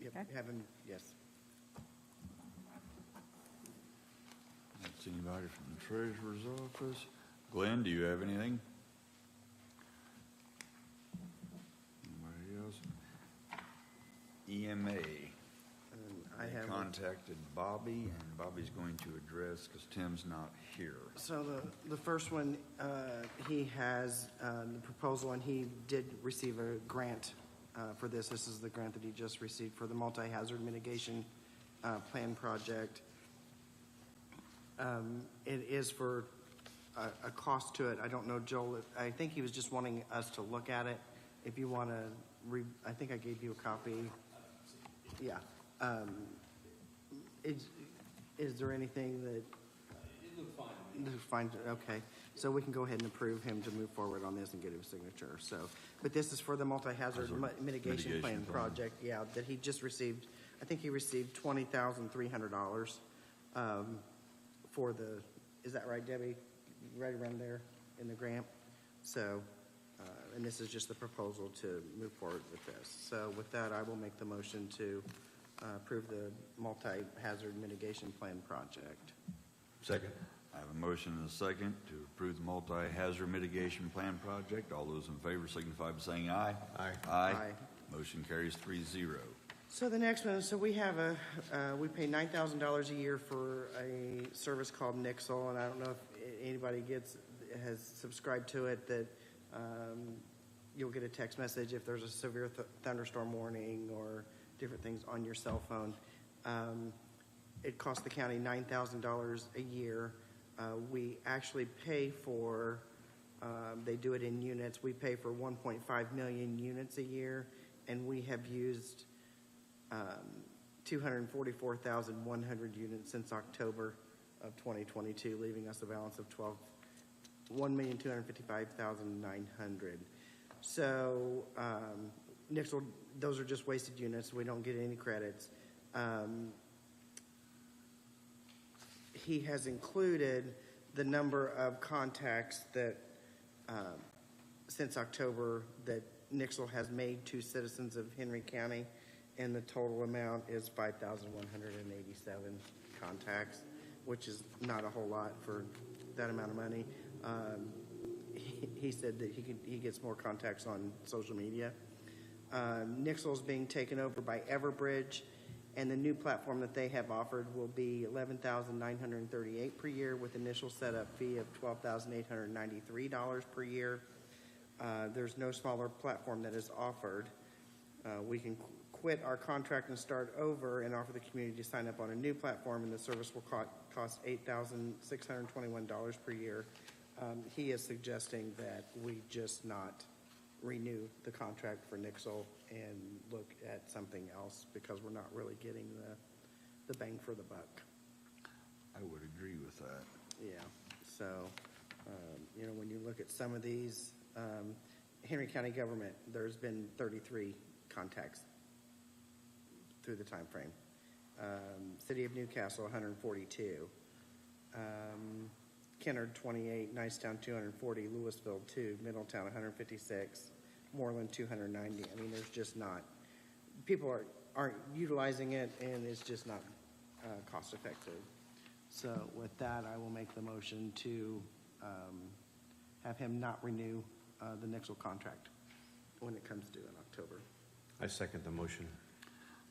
Okay. having, yes. That's anybody from the treasurer's office. Glenn, do you have anything? Anybody else? EMA. I They have. contacted Bobby, and Bobby's going to address, because Tim's not here. So the first one, he has the proposal, and he did receive a grant for this. This is the grant that he just received for the multi-hazard mitigation plan project. It is for a cost to it. I don't know, Joel, I think he was just wanting us to look at it. If you want to I think I gave you a copy. Yeah. Is there anything that? It looked fine. It looks fine, okay. So we can go ahead and approve him to move forward on this and get his signature, so. But this is for the multi-hazard mitigation plan project, yeah, that he just received. I think he received $20,300 for the, is that right, Debbie? Right around there in the grant? So, and this is just the proposal to move forward with this. So with that, I will make the motion to approve the multi-hazard mitigation plan project. Second. I have a motion and a second to approve the multi-hazard mitigation plan project. All those in favor signify by saying aye. Aye. Aye. Aye. Motion carries 3-0. So the next one, so we have we pay $9,000 a year for a service called Nixle, and I don't know if anybody has subscribed to it, that you'll get a text message if there's a severe thunderstorm warning or different things on your cell phone. It costs the county $9,000 a year. We actually pay for, they do it in units. We pay for 1.5 million units a year, and we have used 244,100 units since October of 2022, leaving us a balance of 1,255,900. So Nixle, those are just wasted units. We don't get any credits. He has included the number of contacts that since October that Nixle has made to citizens of Henry County, and the total amount is 5,187 contacts, which is not a whole lot for that amount of money. He said that he gets more contacts on social media. Nixle is being taken over by Everbridge, and the new platform that they have offered will be $11,938 per year with initial setup fee of $12,893 per year. There's no smaller platform that is offered. We can quit our contract and start over and offer the community to sign up on a new platform, and the service will cost $8,621 per year. He is suggesting that we just not renew the contract for Nixle and look at something else because we're not really getting the bang for the buck. I would agree with that. Yeah, so, when you look at some of these, Henry County government, there's been 33 contacts through the time frame. City of Newcastle, 142. Kennard, 28. Nicetown, 240. Louisville, 2. Middletown, 156. Moreland, 290. I mean, there's just not, people aren't utilizing it, and it's just not cost effective. So with that, I will make the motion to have him not renew the Nixle contract when it comes due in October. I second the motion.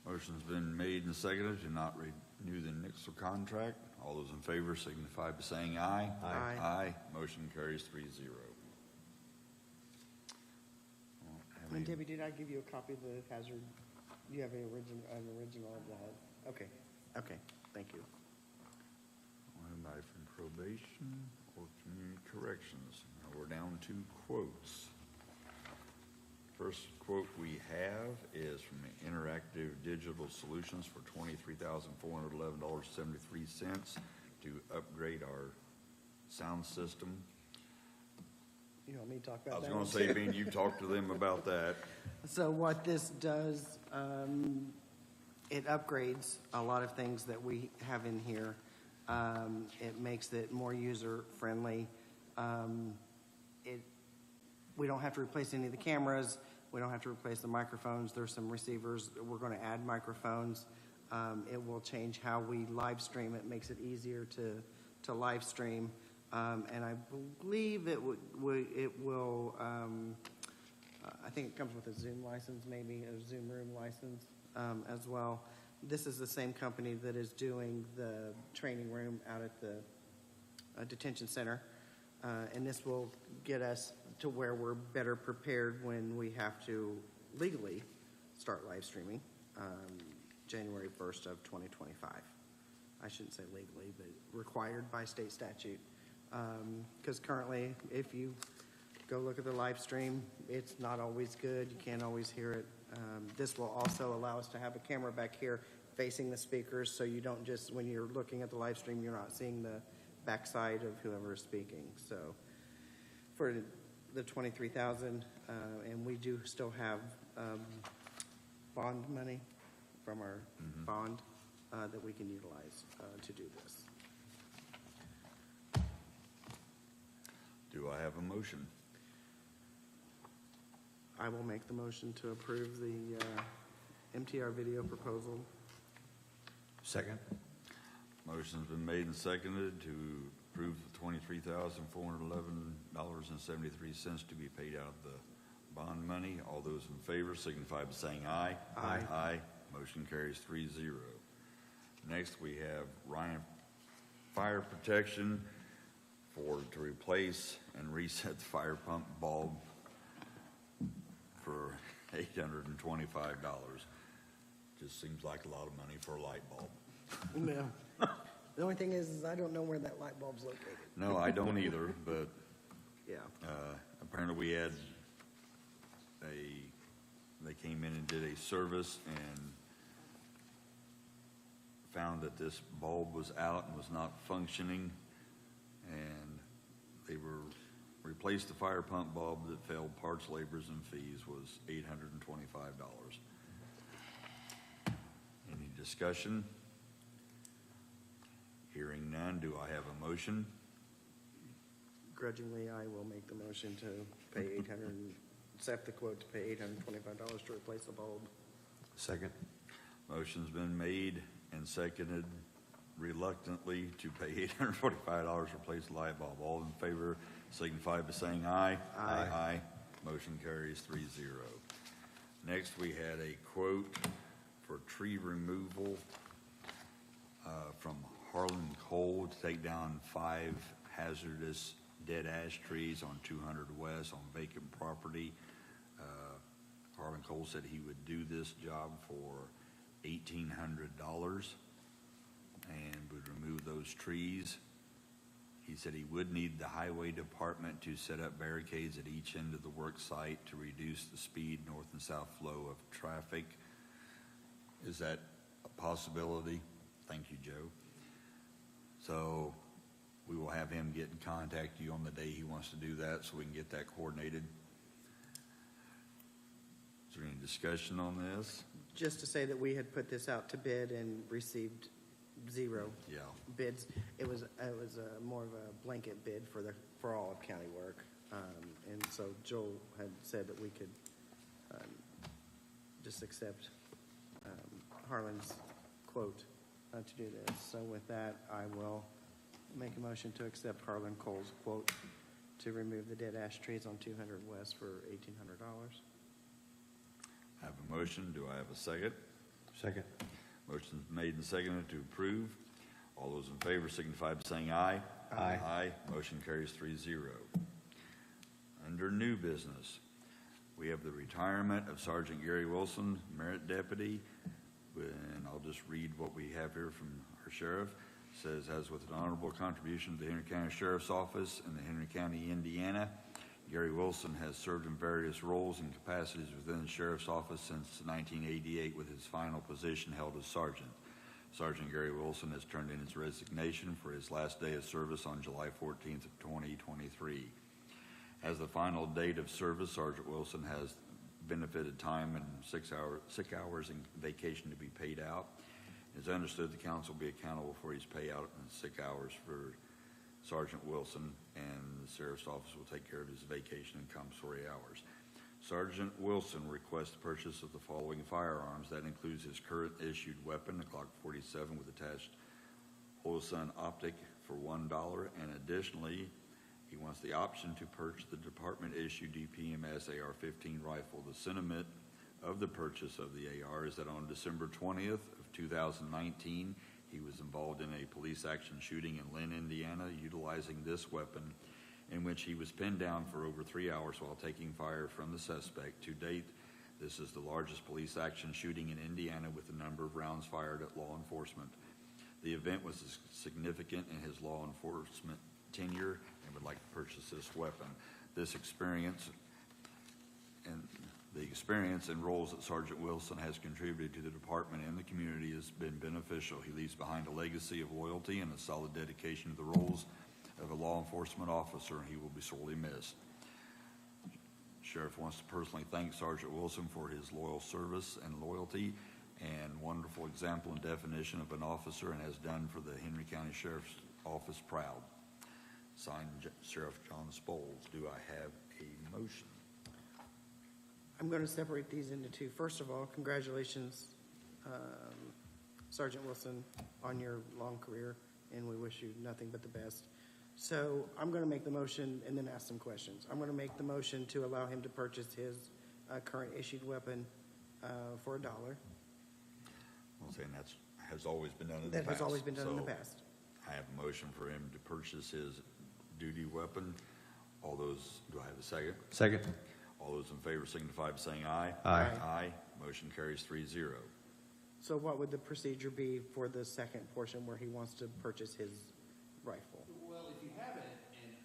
Motion's been made and seconded to not renew the Nixle contract. All those in favor signify by saying aye. Aye. Aye. Motion carries 3-0. And Debbie, did I give you a copy of the hazard? Do you have an original of that? Okay, thank you. Life and probation or community corrections. Now we're down to quotes. First quote we have is from Interactive Digital Solutions for $23,411.73 to upgrade our sound system. You want me to talk I about was that? going to say, Bean, you talked to them about that. So what this does, it upgrades a lot of things that we have in here. It makes it more user-friendly. We don't have to replace any of the cameras. We don't have to replace the microphones. There's some receivers. We're going to add microphones. It will change how we live stream. It makes it easier to live stream. And I believe it will, I think it comes with a Zoom license, maybe a Zoom Room license as well. This is the same company that is doing the training room out at the detention center. And this will get us to where we're better prepared when we have to legally start live streaming January 1st of 2025. I shouldn't say legally, but required by state statute. Because currently, if you go look at the live stream, it's not always good. You can't always hear it. This will also allow us to have a camera back here facing the speakers, so you don't just, when you're looking at the live stream, you're not seeing the backside of whoever is speaking. So for the $23,000, and we do still have bond money from our bond that we can utilize to do this. Do I have a motion? I will make the motion to approve the MTR video proposal. Second. Motion's been made and seconded to approve the $23,411.73 to be paid out of the bond money. All those in favor signify by saying aye. Aye. Aye. Motion carries 3-0. Next, we have Ryan Fire Protection to replace and reset the fire pump bulb for $825. Just seems like a lot of money for a light bulb. No. The only thing is I don't know where that light bulb's located. No, I don't either, but Yeah. apparently we had they came in and did a service and found that this bulb was out and was not functioning, and they replaced the fire pump bulb that failed. Parts, labors, and fees was $825. Any discussion? Hearing none, do I have a motion? Grudgingly, I will make the motion to pay accept the quote to pay $825 to replace the bulb. Second. Motion's been made and seconded reluctantly to pay $845 to replace the light bulb. All in favor signify by saying aye. Aye. Aye. Motion carries 3-0. Next, we had a quote for tree removal from Harlan Cole to take down 5 hazardous dead ash trees on 200 West on vacant property. Harlan Cole said he would do this job for $1,800 and would remove those trees. He said he would need the highway department to set up barricades at each end of the work site to reduce the speed, north and south flow of traffic. Is that a possibility? Thank you, Joe. So we will have him get in contact with you on the day he wants to do that so we can get that coordinated. Is there any discussion on this? Just to say that we had put this out to bid and received 0 Yeah. bids. It was more of a blanket bid for all of county work. And so Joel had said that we could just accept Harlan's quote to do this. So with that, I will make a motion to accept Harlan Cole's quote to remove the dead ash trees on 200 West for $1,800. I have a motion. Do I have a second? Second. Motion's made and seconded to approve. All those in favor signify by saying aye. Aye. Aye. Motion carries 3-0. Under new business, we have the retirement of Sergeant Gary Wilson, Merit Deputy. And I'll just read what we have here from our sheriff. It says, as with an honorable contribution to the Henry County Sheriff's Office in the Henry County, Indiana, Gary Wilson has served in various roles and capacities within the Sheriff's Office since 1988, with his final position held as Sergeant. Sergeant Gary Wilson has turned in his resignation for his last day of service on July 14th of 2023. As the final date of service, Sergeant Wilson has benefited time and sick hours and vacation to be paid out. It's understood the council will be accountable for his payout and sick hours for Sergeant Wilson, and the Sheriff's Office will take care of his vacation and compensatory hours. Sergeant Wilson requests the purchase of the following firearms. That includes his current issued weapon, a Glock 47 with attached Holosun optic for $1, and additionally, he wants the option to purchase the department-issued DPMS AR-15 rifle. The sentiment of the purchase of the AR is that on December 20th of 2019, he was involved in a police action shooting in Lynn, Indiana, utilizing this weapon, in which he was pinned down for over 3 hours while taking fire from the suspect. To date, this is the largest police action shooting in Indiana with the number of rounds fired at law enforcement. The event was significant in his law enforcement tenure and would like to purchase this weapon. This experience and roles that Sergeant Wilson has contributed to the department and the community has been beneficial. He leaves behind a legacy of loyalty and a solid dedication to the roles of a law enforcement officer, and he will be sorely missed. Sheriff wants to personally thank Sergeant Wilson for his loyal service and loyalty and wonderful example and definition of an officer, and has done for the Henry County Sheriff's Office proud. Signed, Sheriff John Spoles. Do I have a motion? I'm going to separate these into two. First of all, congratulations, Sergeant Wilson, on your long career, and we wish you nothing but the best. So I'm going to make the motion and then ask some questions. I'm going to make the motion to allow him to purchase his current issued weapon for $1. I'm saying that has always been done in the past. That has always been done in the So, past. I have a motion for him to purchase his duty weapon. All those, do I have a second? Second. All those in favor signify by saying aye. Aye. Aye. Motion carries 3-0. So what would the procedure be for the second portion where he wants to purchase his rifle? Well, if you have an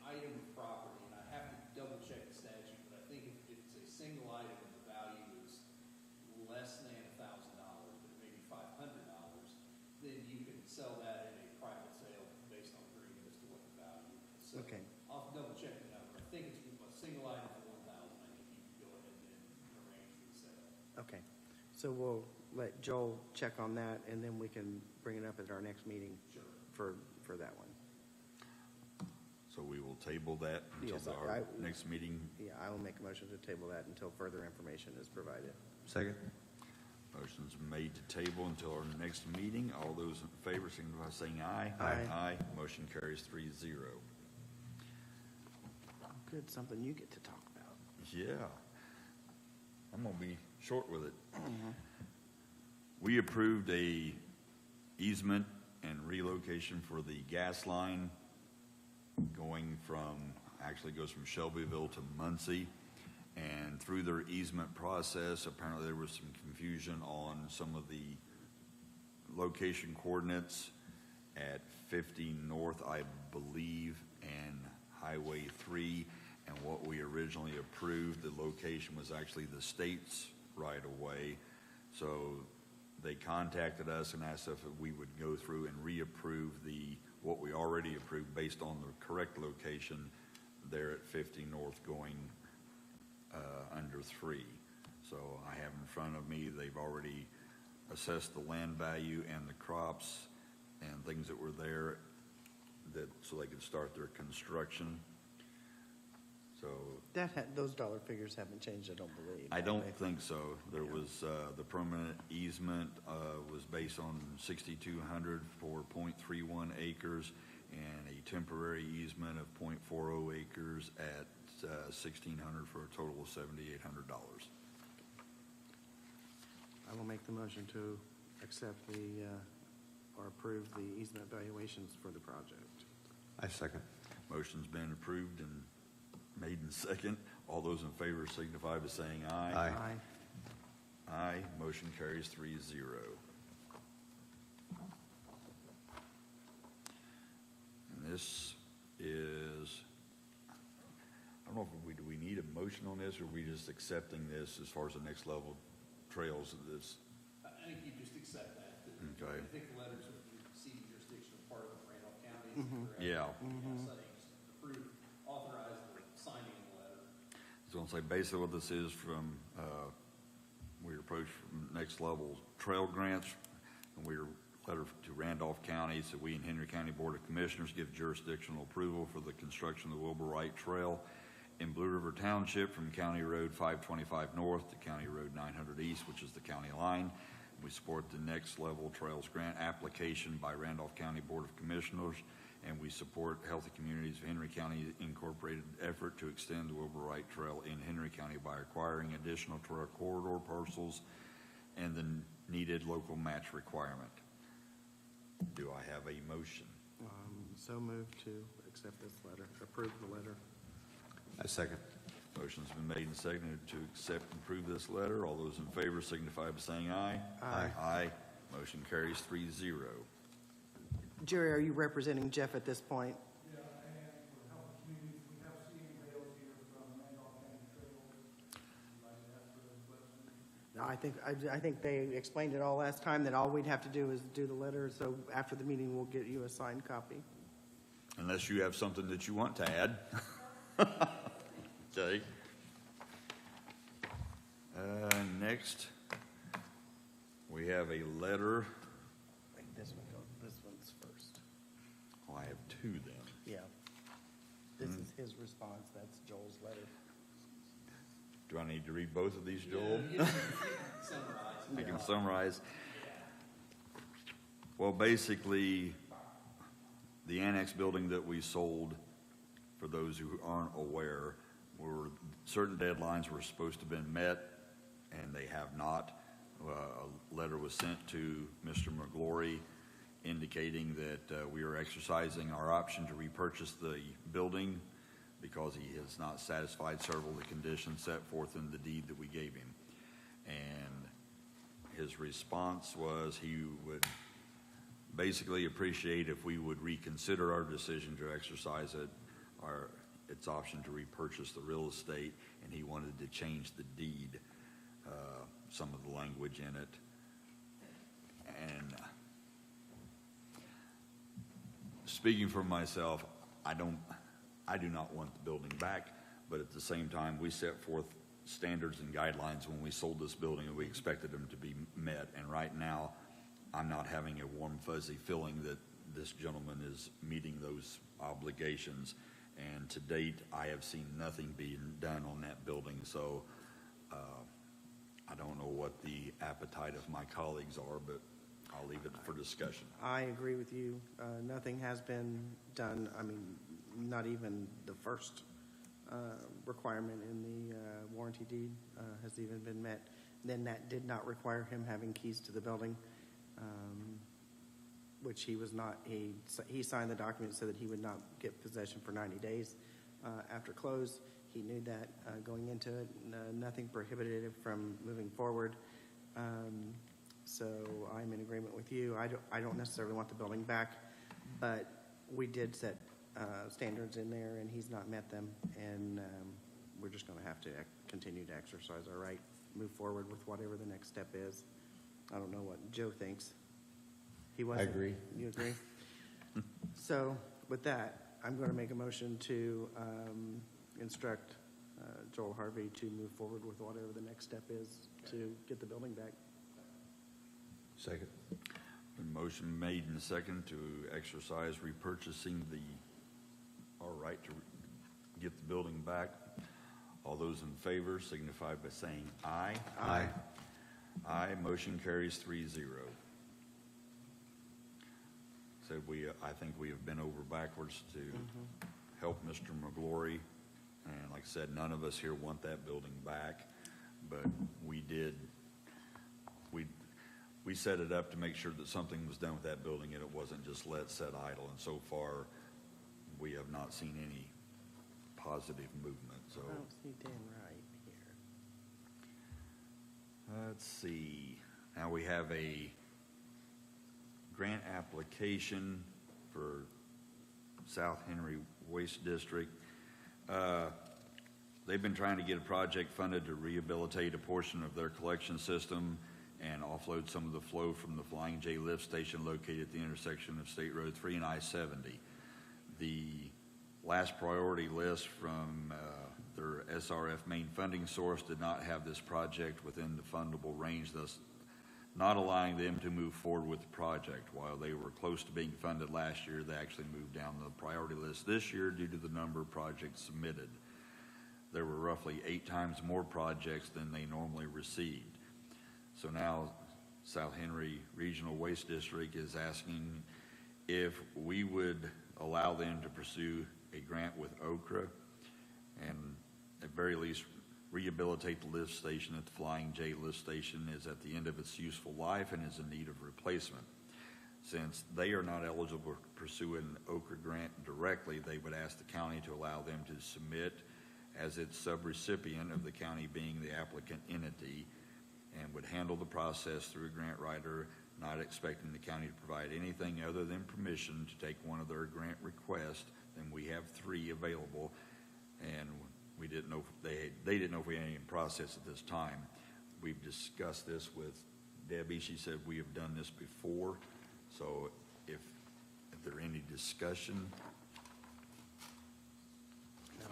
item of property, and I have to double check the statute, but I think if it's a single item and the value is less than $1,000, but maybe $500, then you can sell that in a private sale based on agreement as to what the value is. So Okay. I'll double check the number. I think it's a single item for 1,000. I think you can go ahead and arrange for the sale. Okay, so we'll let Joel check on that, and then we can bring it up at our next meeting. Sure. For that one. So we will table that until Yes, our next meeting. Yeah, I will make a motion to table that until further information is provided. Second? Motion's made to table until our next meeting. All those in favor signify by saying aye. Aye. Aye. Motion carries 3-0. Good, something you get to talk about. Yeah. I'm gonna be short with it. We approved a easement and relocation for the gas line going from, actually goes from Shelbyville to Muncie. And through their easement process, apparently there was some confusion on some of the location coordinates at 50 North, I believe, and Highway 3. And what we originally approved, the location was actually the state's right-of-way. So they contacted us and asked if we would go through and reapprove what we already approved based on the correct location there at 50 North going under 3. So I have in front of me, they've already assessed the land value and the crops and things that were there so they could start their construction. So Those dollar figures haven't changed, I don't believe. I have don't they? think so. There was, the permanent easement was based on 6,200 for .31 acres and a temporary easement of .40 acres at 1,600 for a total of $7,800. I will make the motion to accept or approve the easement valuations for the project. I second. Motion's been approved and made in second. All those in favor signify by saying aye. Aye. Aye. Motion carries 3-0. And this is, I don't know if do we need a motion on this, or are we just accepting this as far as the next level trails of this? I think you just accept that. Okay. I think the letters of the receiving jurisdiction are part of Randolph County. Is that correct? Yeah. So you just approve, authorize the signing of the letter. I was going to say, basically what this is from, we approached from Next Level Trail Grants, and we're letter to Randolph County, so we and Henry County Board of Commissioners give jurisdictional approval for the construction of the Wilbur Wright Trail in Blue River Township from County Road 525 North to County Road 900 East, which is the county line. We support the Next Level Trails Grant application by Randolph County Board of Commissioners, and we support Healthy Communities of Henry County Incorporated effort to extend the Wilbur Wright Trail in Henry County by acquiring additional trail corridor parcels and the needed local match requirement. Do I have a motion? So moved to accept this letter, approve the letter. I second. Motion's been made and seconded to accept and approve this letter. All those in favor signify by saying aye. Aye. Aye. Motion carries 3-0. Jerry, are you representing Jeff at this point? Yeah, and for Healthy Communities, we have Stephen Bales here from Randolph County Trails. Like to ask for those questions. No, I think they explained it all last time, that all we'd have to do is do the letter, so after the meeting, we'll get you a signed copy. Unless you have something that you want to add. Okay. Next, we have a letter. This one's first. Oh, I have two then. Yeah. This is his response, that's Joel's letter. Do I need to read both of these, Joel? You can summarize. I can summarize. Well, basically, the annex building that we sold, for those who aren't aware, certain deadlines were supposed to have been met, and they have not. A letter was sent to Mr. McGlory indicating that we are exercising our option to repurchase the building because he has not satisfied several of the conditions set forth in the deed that we gave him. And his response was he would basically appreciate if we would reconsider our decision to exercise its option to repurchase the real estate, and he wanted to change the deed, some of the language in it. And speaking for myself, I do not want the building back, but at the same time, we set forth standards and guidelines when we sold this building, and we expected them to be met. And right now, I'm not having a warm, fuzzy feeling that this gentleman is meeting those obligations. And to date, I have seen nothing being done on that building. So I don't know what the appetite of my colleagues are, but I'll leave it for discussion. I agree with you. Nothing has been done. I mean, not even the first requirement in the warranty deed has even been met. Then that did not require him having keys to the building, which he was not. He signed the document so that he would not get possession for 90 days after close. He knew that going into it. Nothing prohibited him from moving forward. So I'm in agreement with you. I don't necessarily want the building back, but we did set standards in there, and he's not met them, and we're just going to have to continue to exercise our right, move forward with whatever the next step is. I don't know what Joe thinks. He wasn't. I agree. You agree? So with that, I'm going to make a motion to instruct Joel Harvey to move forward with whatever the next step is to get the building back. Second. A motion made and second to exercise repurchasing our right to get the building back. All those in favor signify by saying aye. Aye. Aye. Motion carries 3-0. So I think we have bent over backwards to help Mr. McGlory. And like I said, none of us here want that building back, but we set it up to make sure that something was done with that building and it wasn't just set idle. And so far, we have not seen any positive movement. So I don't see Dan Wright here. let's see. Now we have a grant application for South Henry Waste District. They've been trying to get a project funded to rehabilitate a portion of their collection system and offload some of the flow from the Flying J lift station located at the intersection of State Road 3 and I-70. The last priority list from their SRF main funding source did not have this project within the fundable range, thus not allowing them to move forward with the project. While they were close to being funded last year, they actually moved down the priority list this year due to the number of projects submitted. There were roughly 8 times more projects than they normally received. So now South Henry Regional Waste District is asking if we would allow them to pursue a grant with Okra and at very least rehabilitate the lift station at the Flying J lift station is at the end of its useful life and is in need of replacement. Since they are not eligible to pursue an Okra grant directly, they would ask the county to allow them to submit as its subrecipient of the county being the applicant entity, and would handle the process through a grant writer, not expecting the county to provide anything other than permission to take one of their grant requests. And we have 3 available, and we didn't know if they didn't know if we had any in process at this time. We've discussed this with Debbie. She said we have done this before. So if there's any discussion,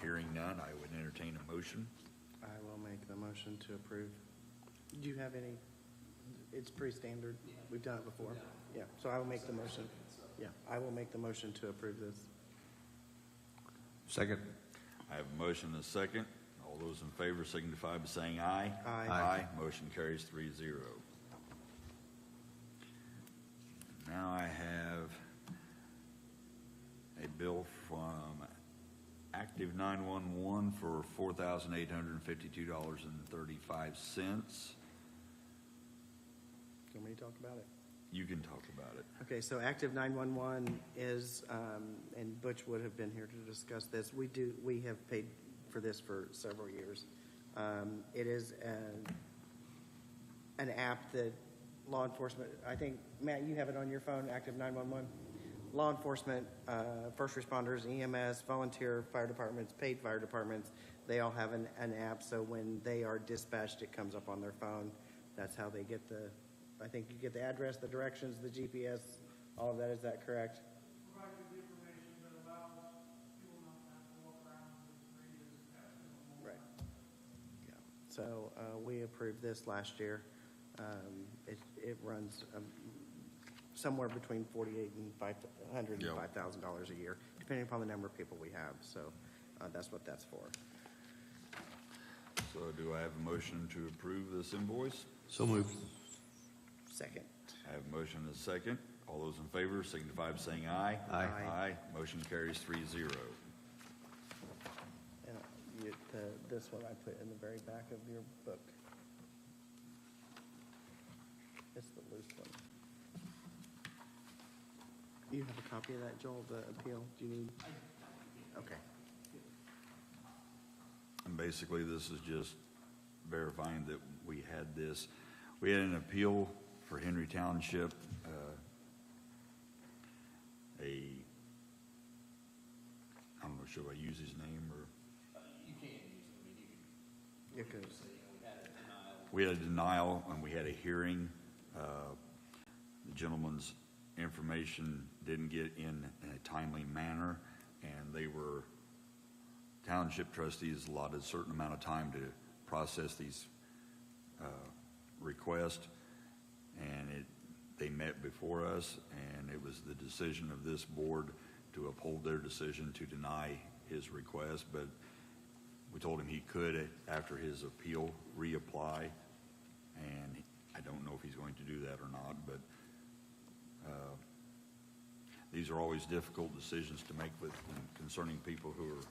hearing none, I would entertain a motion. I will make the motion to approve. Do you have any? It's pretty standard. We've done it before. Yeah, so I will make the motion. Yeah, I will make the motion to approve this. Second. I have a motion and a second. All those in favor signify by saying aye. Aye. Aye. Motion carries 3-0. Now I have a bill from Active 911 for $4,852.35. Want me to talk about it? You can talk about it. Okay, so Active 911 is, and Butch would have been here to discuss this. We have paid for this for several years. It is an app that law enforcement, I think, Matt, you have it on your phone, Active 911? Law enforcement, first responders, EMS, volunteer fire departments, paid fire departments, they all have an app, so when they are dispatched, it comes up on their phone. That's how they get I think you get the address, the directions, the GPS, all of that. Is that correct? Provides you the information that allows people not to have to walk around with radios and pass them on. Right. Yeah. So we approved this last year. It runs somewhere between $48,000 and $5,000 a year, depending upon the number of people we have. So that's what that's for. So do I have a motion to approve this invoice? So moved. Second. I have a motion and a second. All those in favor signify by saying aye. Aye. Aye. Motion carries 3-0. This one I put in the very back of your book. It's the loose one. You have a copy of that, Joel, the appeal? Do you need? Okay. And basically, this is just verifying that we had this. We had an appeal for Henry Township, I don't know, should I use his name or? You can use it, I mean, you You could. can say, we had a denial. We had a denial and we had a hearing. The gentleman's information didn't get in a timely manner, and township trustees allotted a certain amount of time to process these requests, and they met before us, and it was the decision of this board to uphold their decision to deny his request, but we told him he could, after his appeal, reapply, and I don't know if he's going to do that or not, but these are always difficult decisions to make concerning people who are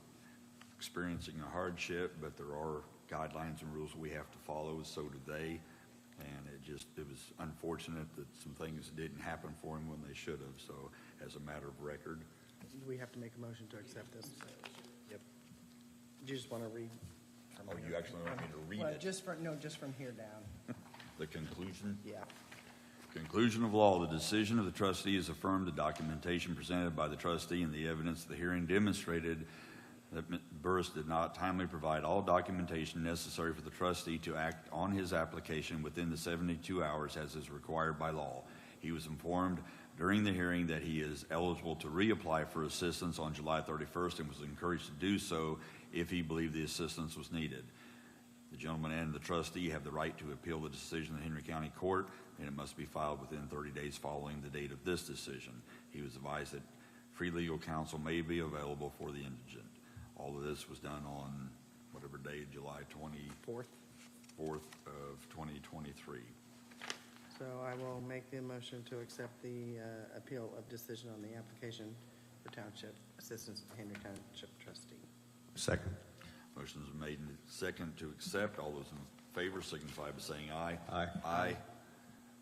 experiencing a hardship, but there are guidelines and rules we have to follow, so do they, and it was unfortunate that some things didn't happen for him when they should have, so as a matter of record. Do we have to make a motion to accept this? Yep. Do you just want to read? Oh, you actually want me to read Well, it? just from here down. The conclusion? Yeah. Conclusion of law, the decision of the trustee is affirmed. The documentation presented by the trustee and the evidence of the hearing demonstrated that Burris did not timely provide all documentation necessary for the trustee to act on his application within the 72 hours as is required by law. He was informed during the hearing that he is eligible to reapply for assistance on July 31st and was encouraged to do so if he believed the assistance was needed. The gentleman and the trustee have the right to appeal the decision of the Henry County Court, and it must be filed within 30 days following the date of this decision. He was advised that free legal counsel may be available for the indigent. All of this was done on whatever day, July 24th of 2023. So I will make the motion to accept the appeal of decision on the application for township assistance to Henry Township trustee. Second. Motion is made and second to accept. All those in favor signify by saying aye. Aye. Aye.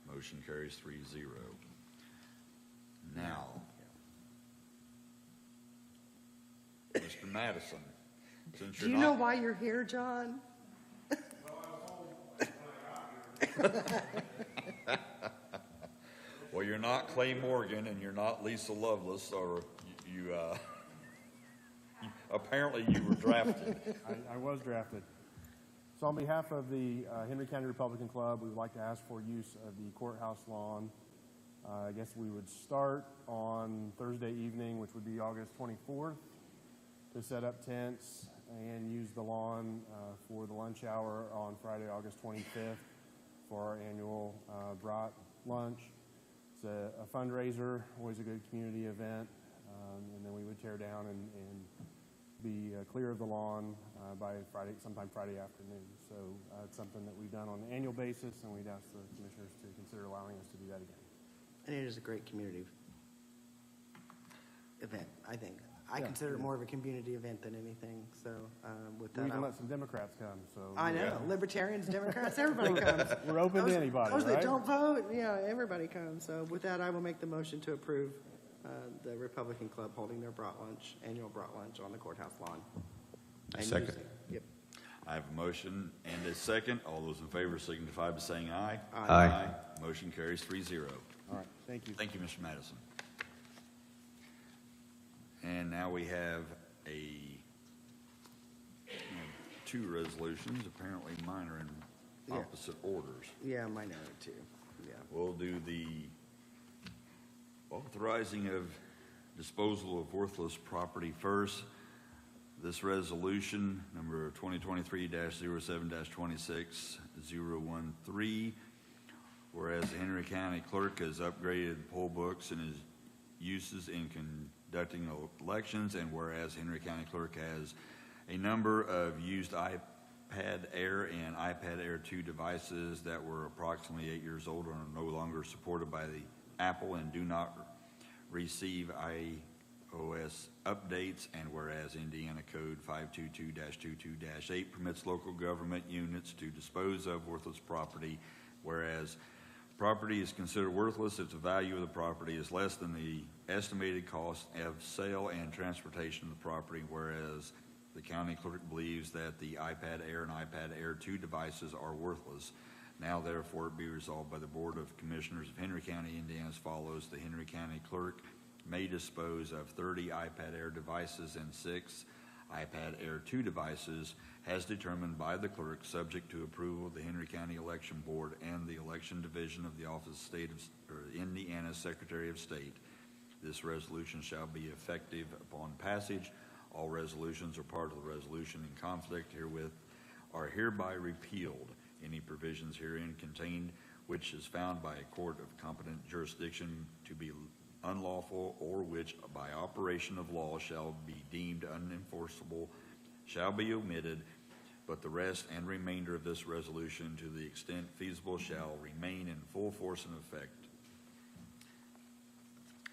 Motion carries 3-0. Now, Mr. Madison, since Do you're you know not, why you're here, John? well, you're not Clay Morgan and you're not Lisa Lovelace, or you apparently you were drafted. I was drafted. So on behalf of the Henry County Republican Club, we would like to ask for use of the courthouse lawn. I guess we would start on Thursday evening, which would be August 24th, to set up tents and use the lawn for the lunch hour on Friday, August 25th for our annual brat lunch. It's a fundraiser, always a good community event, and then we would tear down and be clear of the lawn by Friday, sometime Friday afternoon. So it's something that we've done on an annual basis, and we'd ask the commissioners to consider allowing us to do that again. And it is a great community event, I think. I Yeah, consider it yeah. more of a community event than anything, so with that. We even I'll- let some Democrats come, so. I know, libertarians, Democrats, everybody comes. We're open to anybody, Those that right? don't vote, yeah, everybody comes. So with that, I will make the motion to approve the Republican Club holding their annual brat lunch on the courthouse lawn. And Second. using- Yep. I have a motion and a second. All those in favor signify by saying aye. Aye. Motion carries 3-0. All right, thank you. Thank you, Mr. Madison. And now we have two resolutions, apparently mine are in Yeah. opposite orders. Yeah, mine are too, yeah. We'll do the authorizing of disposal of worthless property first. This resolution, number 2023-07-26013, whereas the Henry County Clerk has upgraded poll books and his uses in conducting elections, and whereas Henry County Clerk has a number of used iPad Air and iPad Air 2 devices that were approximately 8 years old and are no longer supported by the Apple and do not receive iOS updates, and whereas Indiana Code 522-22-8 permits local government units to dispose of worthless property, whereas property is considered worthless if the value of the property is less than the estimated cost of sale and transportation of the property, whereas the county clerk believes that the iPad Air and iPad Air 2 devices are worthless. Now therefore be resolved by the Board of Commissioners of Henry County, Indiana as follows. The Henry County Clerk may dispose of 30 iPad Air devices and 6 iPad Air 2 devices as determined by the clerk, subject to approval of the Henry County Election Board and the Election Division of the Office of Indiana Secretary of State. This resolution shall be effective upon passage. All resolutions or part of the resolution in conflict herewith are hereby repealed. Any provisions herein contained which is found by a court of competent jurisdiction to be unlawful, or which by operation of law shall be deemed unenforceable, shall be omitted, but the rest and remainder of this resolution, to the extent feasible, shall remain in full force and effect.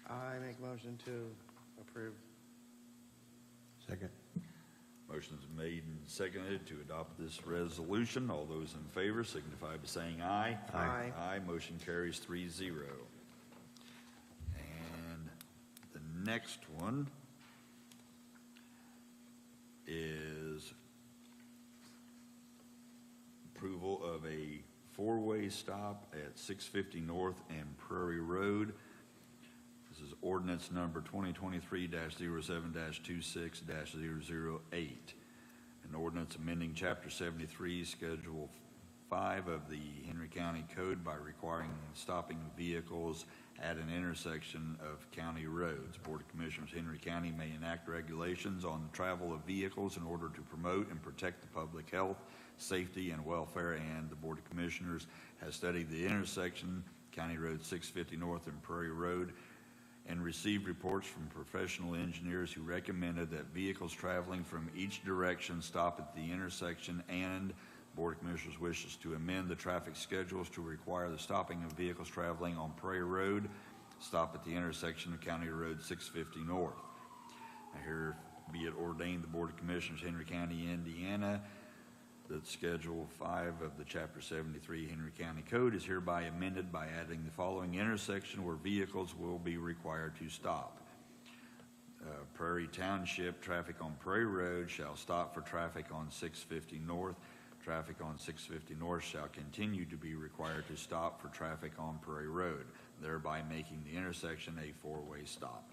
I make motion to approve. Second. Motion's made and seconded to adopt this resolution. All those in favor signify by saying aye. Aye. Aye. Motion carries 3-0. And the next one is approval of a four-way stop at 650 North and Prairie Road. This is ordinance number 2023-07-26-008. An ordinance amending Chapter 73, Schedule 5 of the Henry County Code by requiring stopping vehicles at an intersection of county roads. Board of Commissioners, Henry County may enact regulations on the travel of vehicles in order to promote and protect the public health, safety, and welfare, and the Board of Commissioners has studied the intersection, County Road 650 North and Prairie Road, and received reports from professional engineers who recommended that vehicles traveling from each direction stop at the intersection, and Board of Commissioners wishes to amend the traffic schedules to require the stopping of vehicles traveling on Prairie Road stop at the intersection of County Road 650 North. I hear be it ordained the Board of Commissioners, Henry County, Indiana, that Schedule 5 of the Chapter 73 Henry County Code is hereby amended by adding the following intersection where vehicles will be required to stop. Prairie Township, traffic on Prairie Road shall stop for traffic on 650 North. Traffic on 650 North shall continue to be required to stop for traffic on Prairie Road, thereby making the intersection a four-way stop.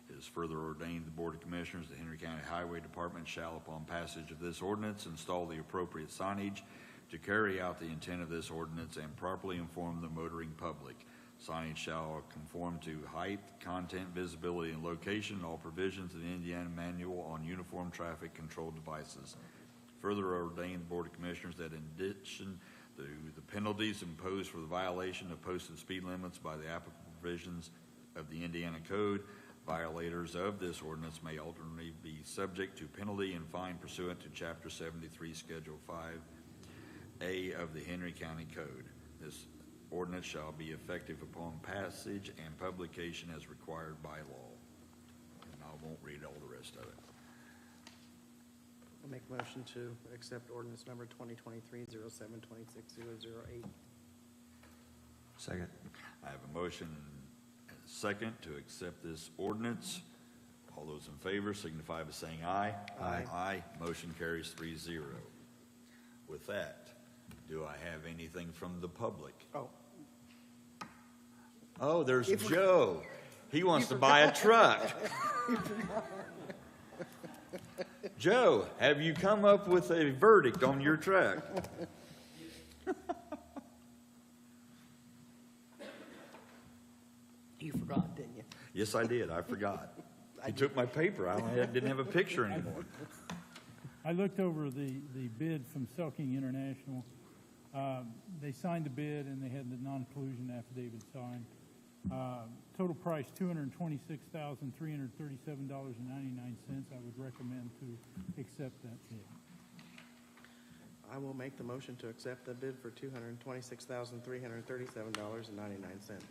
It is further ordained the Board of Commissioners, the Henry County Highway Department shall, upon passage of this ordinance, install the appropriate signage to carry out the intent of this ordinance and properly inform the motoring public. Signage shall conform to height, content, visibility, and location, all provisions of the Indiana Manual on Uniform Traffic Control Devices. Further ordained the Board of Commissioners that in addition to the penalties imposed for the violation of posted speed limits by the applicable provisions of the Indiana Code, violators of this ordinance may alternately be subject to penalty and fine pursuant to Chapter 73, Schedule 5A of the Henry County Code. This ordinance shall be effective upon passage and publication as required by law. And I'll won't read all the rest of it. I'll make a motion to accept ordinance number 2023-07-26008. Second. I have a motion and a second to accept this ordinance. All those in favor signify by saying aye. Aye. Aye. Motion carries 3-0. With that, do I have anything from the public? Oh, Oh, there's Joe. He wants to buy a truck. Joe, have you come up with a verdict on your truck? you forgot, didn't you? Yes, I did. I forgot. He took my paper. I didn't have a picture anymore. I looked over the bid from Selking International. They signed the bid and they had the non-collusion affidavit signed. Total price, $226,337.99. I would recommend to accept that bid. I will make the motion to accept the bid for $226,337.99.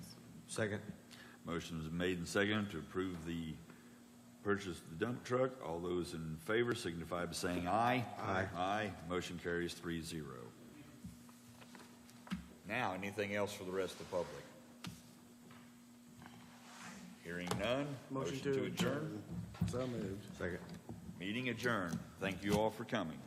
Second. Motion is made and seconded to approve the purchase of the dump truck. All those in favor signify by saying aye. Aye. Aye. Motion carries 3-0. Now, anything else for the rest of the public? Hearing none. Motion to adjourn. So moved. Second. Meeting adjourned. Thank you all for coming.